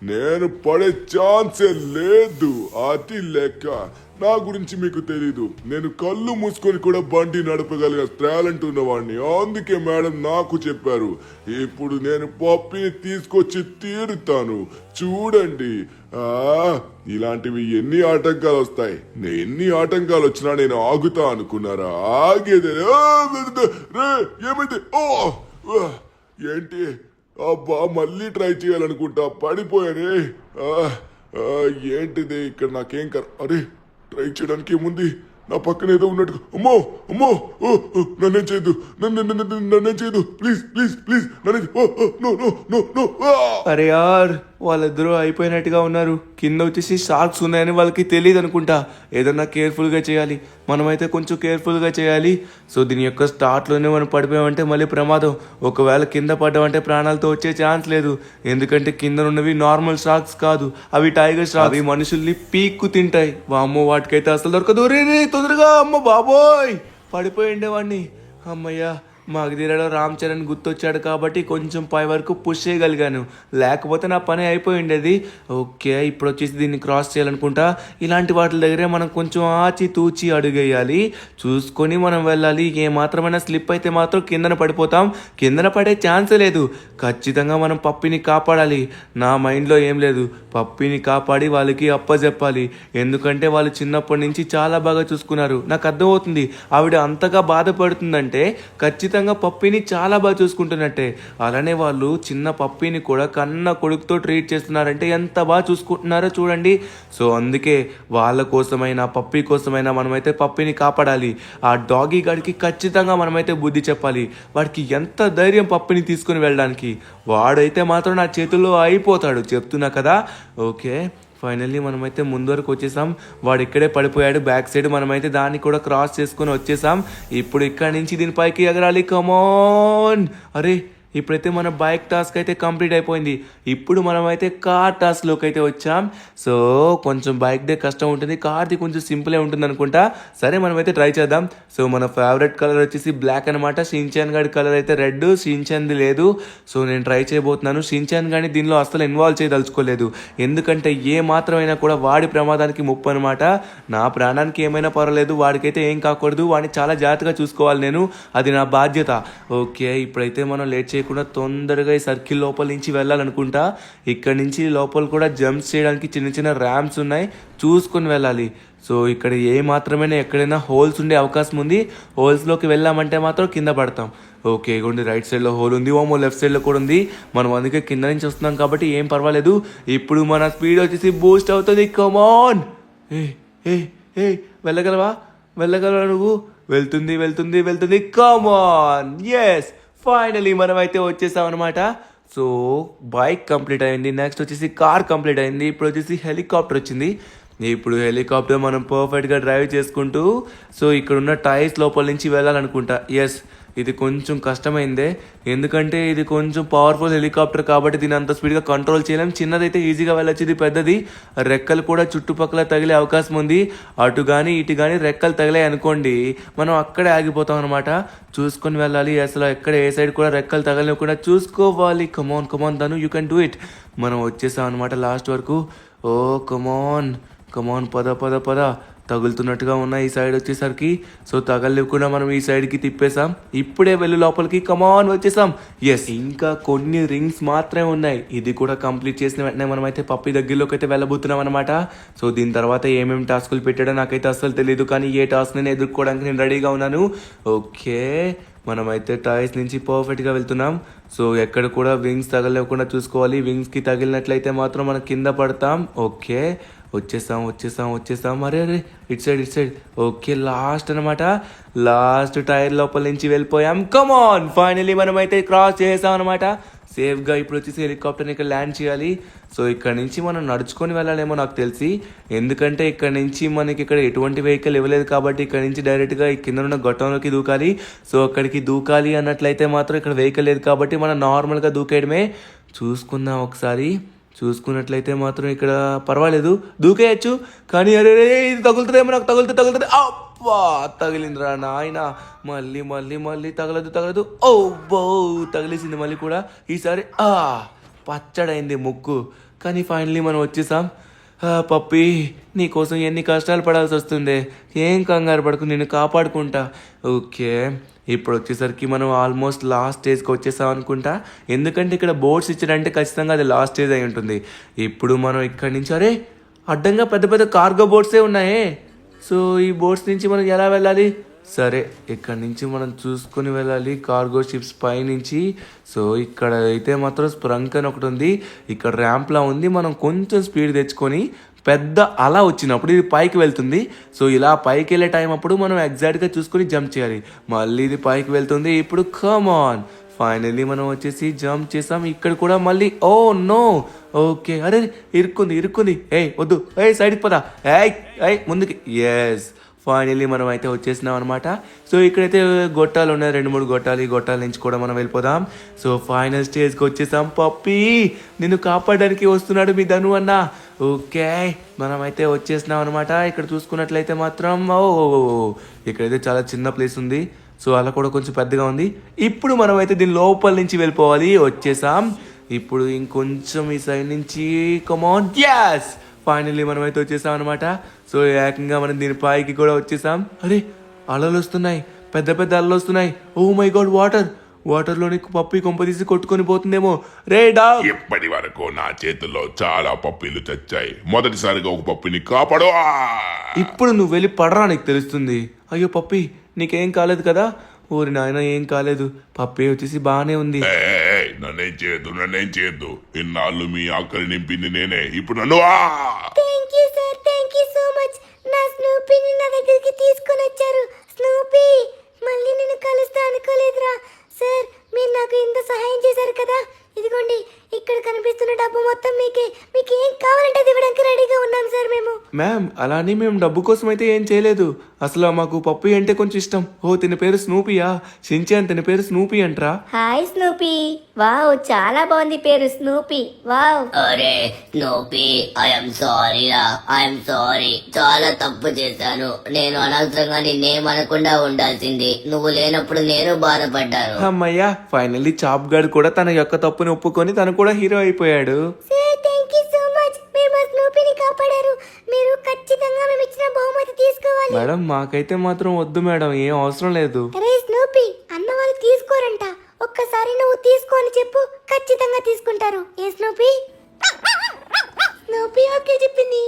నేను పడే ఛాన్సే లేదు. అది లెక్క. నా గురించి మీకు తెలీదు. నేను కళ్ళు మూసుకొని కూడా బండి నడపగలిగే టాలెంట్ ఉన్నవాడిని. అందుకే మేడం నాకు చెప్పారు. ఇప్పుడు నేను పప్పిని తీసుకొచ్చి తీరుతాను. చూడండి, ఇలాంటివి ఎన్ని ఆటంకాలు వస్తాయి. ఎన్ని ఆటంకాలు వచ్చినా నేను ఆగుతా అనుకున్నారా? ఆగేదే. ఏమైంది? ఏంటి? అబ్బా, మళ్ళీ ట్రై చేయాలనుకుంటా. పడిపోయానే. ఏంటిది ఇక్కడ? నాకేం అరే, ట్రై చేయడానికి ఏముంది? నా పక్కన ఏదో ఉన్నట్టు. అమ్మో అమ్మో, నన్నేం చేయదు, నన్నేం చేయదు. ప్లీజ్ ప్లీజ్ ప్లీజ్, అరే యార్, వాళ్ళిద్దరూ అయిపోయినట్టుగా ఉన్నారు. కింద వచ్చేసి షార్క్స్ ఉన్నాయని వాళ్ళకి తెలియదు అనుకుంటా. ఏదన్నా కేర్ఫుల్గా చేయాలి. మనమైతే కొంచెం కేర్ఫుల్గా చేయాలి. సో దీని యొక్క స్టార్ట్లోనే మనం పడిపోయామంటే మళ్ళీ ప్రమాదం. ఒకవేళ కింద పడ్డామంటే ప్రాణాలతో వచ్చే ఛాన్స్ లేదు. ఎందుకంటే కింద ఉన్నవి నార్మల్ షార్క్స్ కాదు, అవి టైగర్ షార్క్స్. అవి మనుషుల్ని పీక్కు తింటాయి. వామ్మో, వాటికైతే అసలు దొరకదు. రే తొందరగా, అమ్మ బాబోయ్, పడిపోయి ఉండేవాడిని. అమ్మయ్యా, మగధీరలో రామ్ చరణ్ గుర్తొచ్చాడు కాబట్టి కొంచెం పై వరకు పుష్ చేయగలిగాను. లేకపోతే నా పని అయిపోయి ఉండేది. ఓకే, ఇప్పుడు వచ్చేసి దీన్ని క్రాస్ చేయాలనుకుంటా. ఇలాంటి వాటి దగ్గరే మనం కొంచెం ఆచి తూచి అడుగేయాలి. చూసుకొని మనం వెళ్ళాలి. ఏమాత్రమైనా స్లిప్ అయితే మాత్రం కిందన పడిపోతాం. కిందన పడే ఛాన్సే లేదు. ఖచ్చితంగా మనం పప్పిని కాపాడాలి. నా మైండ్లో ఏం లేదు, పప్పిని కాపాడి వాళ్ళకి అప్పచెప్పాలి. ఎందుకంటే వాళ్ళు చిన్నప్పటి నుంచి చాలా బాగా చూసుకున్నారు. నాకు అర్థమవుతుంది. ఆవిడ అంతగా బాధపడుతుందంటే ఖచ్చితంగా పప్పిని చాలా బాగా చూసుకుంటున్నట్టే. అలానే వాళ్ళు చిన్న పప్పిని కూడా కన్న కొడుకుతో ట్రీట్ చేస్తున్నారంటే ఎంత బాగా చూసుకుంటున్నారో చూడండి. సో అందుకే వాళ్ళ కోసమైనా పప్పి కోసమైనా మనమైతే పప్పిని కాపాడాలి. ఆ డాగీ గాడికి ఖచ్చితంగా మనమైతే బుద్ధి చెప్పాలి. వాడికి ఎంత ధైర్యం పప్పిని తీసుకుని వెళ్ళడానికి. వాడైతే మాత్రం నా చేతుల్లో అయిపోతాడు, చెప్తున్నా కదా. ఓకే, ఫైనల్లీ మనమైతే ముందు వరకు వచ్చేసాం. వాడు ఇక్కడే పడిపోయాడు బ్యాక్ సైడ్. మనమైతే దాన్ని కూడా క్రాస్ చేసుకుని వచ్చేసాం. ఇప్పుడు ఇక్కడి నుంచి దీనిపైకి ఎగరాలి. కమాన్. అరే ఇప్పుడైతే మన బైక్ టాస్క్ అయితే కంప్లీట్ అయిపోయింది. ఇప్పుడు మనం అయితే కార్ టాస్క్లోకి అయితే వచ్చాం. సో కొంచెం బైక్దే కష్టం ఉంటుంది, కార్ది కొంచెం సింపులే ఉంటుంది అనుకుంటా. సరే మనమైతే ట్రై చేద్దాం. సో మన ఫేవరెట్ కలర్ వచ్చేసి బ్లాక్ అనమాట. షిన్చాన్ గాడి కలర్ అయితే రెడ్, షిన్చాన్ది లేదు. సో నేను ట్రై చేయబోతున్నాను. షిన్చాన్ గాని దీనిలో అసలు ఇన్వాల్వ్ చేయదలుచుకోలేదు, ఎందుకంటే ఏ మాత్రమైనా కూడా వాడి ప్రమాదానికి ముప్పు అనమాట. నా ప్రాణానికి ఏమైనా పర్వాలేదు, వాడికైతే ఏం కాకూడదు. వాడిని చాలా జాగ్రత్తగా చూసుకోవాలి నేను, అది నా బాధ్యత. ఓకే, ఇప్పుడైతే మనం లేట్ చేయకుండా తొందరగా ఈ సర్కిల్ లోపల నుంచి వెళ్ళాలనుకుంటా. ఇక్కడ నుంచి లోపల కూడా జంప్స్ చేయడానికి చిన్న చిన్న ర్యాంప్స్ ఉన్నాయి, చూసుకొని వెళ్ళాలి. సో ఇక్కడ ఏ మాత్రమైనా ఎక్కడైనా హోల్స్ ఉండే అవకాశం ఉంది. హోల్స్లోకి వెళ్ళామంటే మాత్రం కింద పడతాం. ఓకే, ఇగోండి రైట్ సైడ్లో హోల్ ఉంది, ఓమో లెఫ్ట్ సైడ్లో కూడా ఉంది. మనం అందుకే కింద నుంచి వస్తున్నాం కాబట్టి ఏం పర్వాలేదు. ఇప్పుడు మన స్పీడ్ వచ్చేసి బూస్ట్ అవుతుంది. కమాన్, ఏ ఏ ఏ వెళ్ళగలవా నువ్వు? వెళ్తుంది వెళ్తుంది వెళ్తుంది. కమాన్, ఎస్, ఫైనలీ మనం అయితే వచ్చేసాం అనమాట. సో బైక్ కంప్లీట్ అయింది, నెక్స్ట్ వచ్చేసి కార్ కంప్లీట్ అయింది. ఇప్పుడు వచ్చేసి హెలికాప్టర్ వచ్చింది. ఇప్పుడు హెలికాప్టర్ మనం పర్ఫెక్ట్గా డ్రైవ్ చేసుకుంటూ సో ఇక్కడ ఉన్న టైర్స్ లోపల నుంచి వెళ్ళాలనుకుంటా. ఎస్, ఇది కొంచెం కష్టమైందే, ఎందుకంటే ఇది కొంచెం పవర్ఫుల్ హెలికాప్టర్ కాబట్టి దీని అంత స్పీడ్గా కంట్రోల్ చేయలేం. చిన్నదైతే ఈజీగా వెళ్ళొచ్చు, ఇది పెద్దది. రెక్కలు కూడా చుట్టుపక్కల తగిలే అవకాశం ఉంది. అటు కానీ ఇటు కానీ రెక్కలు తగిలాయి అనుకోండి, మనం అక్కడే ఆగిపోతాం అనమాట. చూసుకొని వెళ్ళాలి, అసలు ఎక్కడ ఏ సైడ్ కూడా రెక్కలు తగలకుండా చూసుకోవాలి. కమాన్ కమాన్ ధను, యూ కెన్ డూ ఇట్. మనం వచ్చేసాం అనమాట లాస్ట్ వరకు. ఓ కమాన్ కమాన్, పద పద పద. తగులుతున్నట్టుగా ఉన్నాయి ఈ సైడ్ వచ్చేసరికి. సో తగలకుండా మనం ఈ సైడ్కి తిప్పేసాం. ఇప్పుడే వెళ్ళి లోపలికి. కమాన్, వచ్చేసాం. ఎస్, ఇంకా కొన్ని రింగ్స్ మాత్రమే ఉన్నాయి. ఇది కూడా కంప్లీట్ చేసిన వెంటనే మనం అయితే పప్పి దగ్గరలోకి అయితే వెళ్ళబోతున్నాం అనమాట. సో దీని తర్వాత ఏమేమి టాస్కులు పెట్టాడో నాకైతే అస్సలు తెలియదు, కానీ ఏ టాస్క్ నేను ఎదుర్కోవడానికి నేను రెడీగా ఉన్నాను. ఓకే, మనమైతే టాయ్స్ నుంచి పర్ఫెక్ట్గా వెళ్తున్నాం. సో ఎక్కడ కూడా వింగ్స్ తగలకుండా చూసుకోవాలి. వింగ్స్కి తగిలినట్లయితే మాత్రం మనం కింద పడతాం. ఓకే, వచ్చేసాం. అరే ఇటు సైడ్. ఓకే, లాస్ట్ అనమాట. లాస్ట్ టైర్ లోపల నుంచి వెళ్ళిపోయాం. కమాన్, ఫైనలీ మనం అయితే క్రాస్ చేసాం అనమాట సేఫ్గా. ఇప్పుడు వచ్చేసి హెలికాప్టర్ని ఇక్కడ ల్యాండ్ చేయాలి. సో ఇక్కడ నుంచి మనం నడుచుకొని వెళ్ళాలేమో నాకు తెలిసి, ఎందుకంటే ఇక్కడ నుంచి మనకి ఇక్కడ ఎటువంటి వెహికల్ ఇవ్వలేదు కాబట్టి ఇక్కడ నుంచి డైరెక్ట్గా ఈ కింద ఉన్న గొట్టంలోకి దూకాలి. సో అక్కడికి దూకాలి అన్నట్లయితే మాత్రం ఇక్కడ వెహికల్ లేదు కాబట్టి మనం నార్మల్గా దూకేయడమే. చూసుకుందాం ఒకసారి. చూసుకున్నట్లయితే మాత్రం ఇక్కడ పర్వాలేదు, దూకేయచ్చు. కానీ అరే ఇది తగులుతుందేమో, నాకు తగులుతుంది. అబ్బా, తగిలిందిరా నాయన. మళ్ళీ తగలదు. ఓ బో, తగిలేసింది మళ్ళీ కూడా. ఈసారి పచ్చడైంది ముక్కు. కానీ ఫైనలీ మనం వచ్చేసాం. పప్పి, నీకోసం ఎన్ని కష్టాలు పడాల్సి వస్తుంది. ఏం కంగారు పడకు, నేను కాపాడుకుంటా. ఓకే, ఇప్పుడు వచ్చేసరికి మనం ఆల్మోస్ట్ లాస్ట్ స్టేజ్కి వచ్చేసాం అనుకుంటా, ఎందుకంటే ఇక్కడ బోట్స్ ఇచ్చాడంటే ఖచ్చితంగా అది లాస్ట్ స్టేజ్ అయి ఉంటుంది. ఇప్పుడు మనం ఇక్కడి నుంచి అరే అడ్డంగా పెద్ద పెద్ద కార్గో బోట్సే ఉన్నాయే. సో ఈ బోట్స్ నుంచి మనం ఎలా వెళ్ళాలి? సరే, ఇక్కడ నుంచి మనం చూసుకొని వెళ్ళాలి కార్గో షిప్స్ పై నుంచి. సో ఇక్కడ అయితే మాత్రం స్ప్రంక్ అని ఒకటి ఉంది, ఇక్కడ ర్యాంప్లా ఉంది. మనం కొంచెం స్పీడ్ తెచ్చుకొని పెద్ద అలా వచ్చినప్పుడు ఇది పైకి వెళ్తుంది. సో ఇలా పైకి వెళ్ళే టైం అప్పుడు మనం ఎగ్జాక్ట్గా చూసుకొని జంప్ చేయాలి. మళ్ళీ ఇది పైకి వెళ్తుంది. ఇప్పుడు కమాన్, ఫైనల్లీ మనం వచ్చేసి జంప్ చేసాం. ఇక్కడ కూడా మళ్ళీ ఓ నో. ఓకే, అరే ఇరుక్కుంది. వద్దు, సైడ్కి పదా, ముందుకి. ఎస్, ఫైనల్లీ మనం అయితే వచ్చేసినాం అనమాట. సో ఇక్కడైతే గొట్టాలు ఉన్నాయి, 2-3 గొట్టాలు. ఈ గొట్టాల నుంచి కూడా మనం వెళ్ళిపోదాం. సో ఫైనల్ స్టేజ్కి వచ్చేసాం. పప్పి, నిన్ను కాపాడడానికి వస్తున్నాడు మీ ధను అన్న. ఓకే, మనమైతే వచ్చేసినాం అనమాట. ఇక్కడ చూసుకున్నట్లయితే మాత్రం ఇక్కడైతే చాలా చిన్న ప్లేస్ ఉంది. సో అలా కూడా కొంచెం పెద్దగా ఉంది. ఇప్పుడు మనమైతే దీని లోపల నుంచి వెళ్ళిపోవాలి. వచ్చేసాం. ఇప్పుడు ఇంకొంచెం ఈ సైడ్ నుంచి. కమాన్, yes, ఫైనల్లీ మనం అయితే వచ్చేసాం అనమాట. సో ఏకంగా మనం దీని పైకి కూడా వచ్చేసాం. అరే అలలు వస్తున్నాయి, పెద్ద పెద్ద అలలు వస్తున్నాయి. ఓ మై గాడ్, వాటర్లోని పప్పి కొంపదీసి కొట్టుకొని పోతుందేమో. రే డాగ్, ఇప్పటి వరకు నా చేతుల్లో చాలా పప్పీలు చచ్చాయి. మొదటిసారిగా ఒక పప్పిని కాపాడు. ఇప్పుడు నువ్వు వెళ్ళి పడరా, నీకు తెలుస్తుంది. అయ్యో పప్పి, నీకేం కాలేదు కదా? ఊరి నాయన, ఏం కాలేదు. పప్పి వచ్చేసి బాగానే ఉంది. నన్నేం చేయొద్దు. ఇన్నాళ్ళు మీ ఆకలి నింపింది నేనే, ఇప్పుడు నన్ను thank you sir, thank you so much. నా స్నూపీని నా దగ్గరికి తీసుకొని వచ్చారు. స్నూపీ, మళ్ళీ నేను కలుస్తా అనుకోలేదురా. సార్, మీరు నాకు ఇంత సహాయం చేశారు కదా. ఇదిగోండి, ఇక్కడ కనిపిస్తున్న డబ్బు మొత్తం మీకే. మీకు ఏం కావాలంటే అది ఇవ్వడానికి రెడీగా ఉన్నాం సార్ మేము. మ్యామ్ అలానే మేము డబ్బు కోసం అయితే ఏం చేయలేదు. అసలు మాకు పప్పి అంటే కొంచెం ఇష్టం. ఓ తిన పేరు స్నూపియా? షించాన్ తిన పేరు స్నూపీ అంట్రా. Hi Snoopy. వావ్, చాలా బాగుంది పేరు స్నూపీ. వావ్. అరే స్నూపీ, ఐఎమ్ సారీ రా, ఐఎమ్ సారీ. చాలా తప్పు చేశాను. నేను అనవసరంగా నిన్నేమనకుండా ఉండాల్సింది. నువ్వు లేనప్పుడు నేను బాధపడ్డాను. అమ్మయ్యా, ఫైనల్లీ చాప్ గార్డ్ కూడా తన యొక్క తప్పుని ఒప్పుకొని తను కూడా హీరో అయిపోయాడు. Sir thank you so much. మీరు మా స్నూపీని కాపాడారు. మీరు ఖచ్చితంగా మేము ఇచ్చిన బహుమతి తీసుకోవాలి. మేడం మాకైతే మాత్రం వద్దు మేడం, ఏం అవసరం లేదు. అరే స్నూపీ, అన్న వాళ్ళు తీసుకోరంట. ఒక్కసారి నువ్వు తీసుకో అని చెప్పు, ఖచ్చితంగా తీసుకుంటారు. ఏ స్నూపీ? స్నూపీ ఓకే చెప్పింది.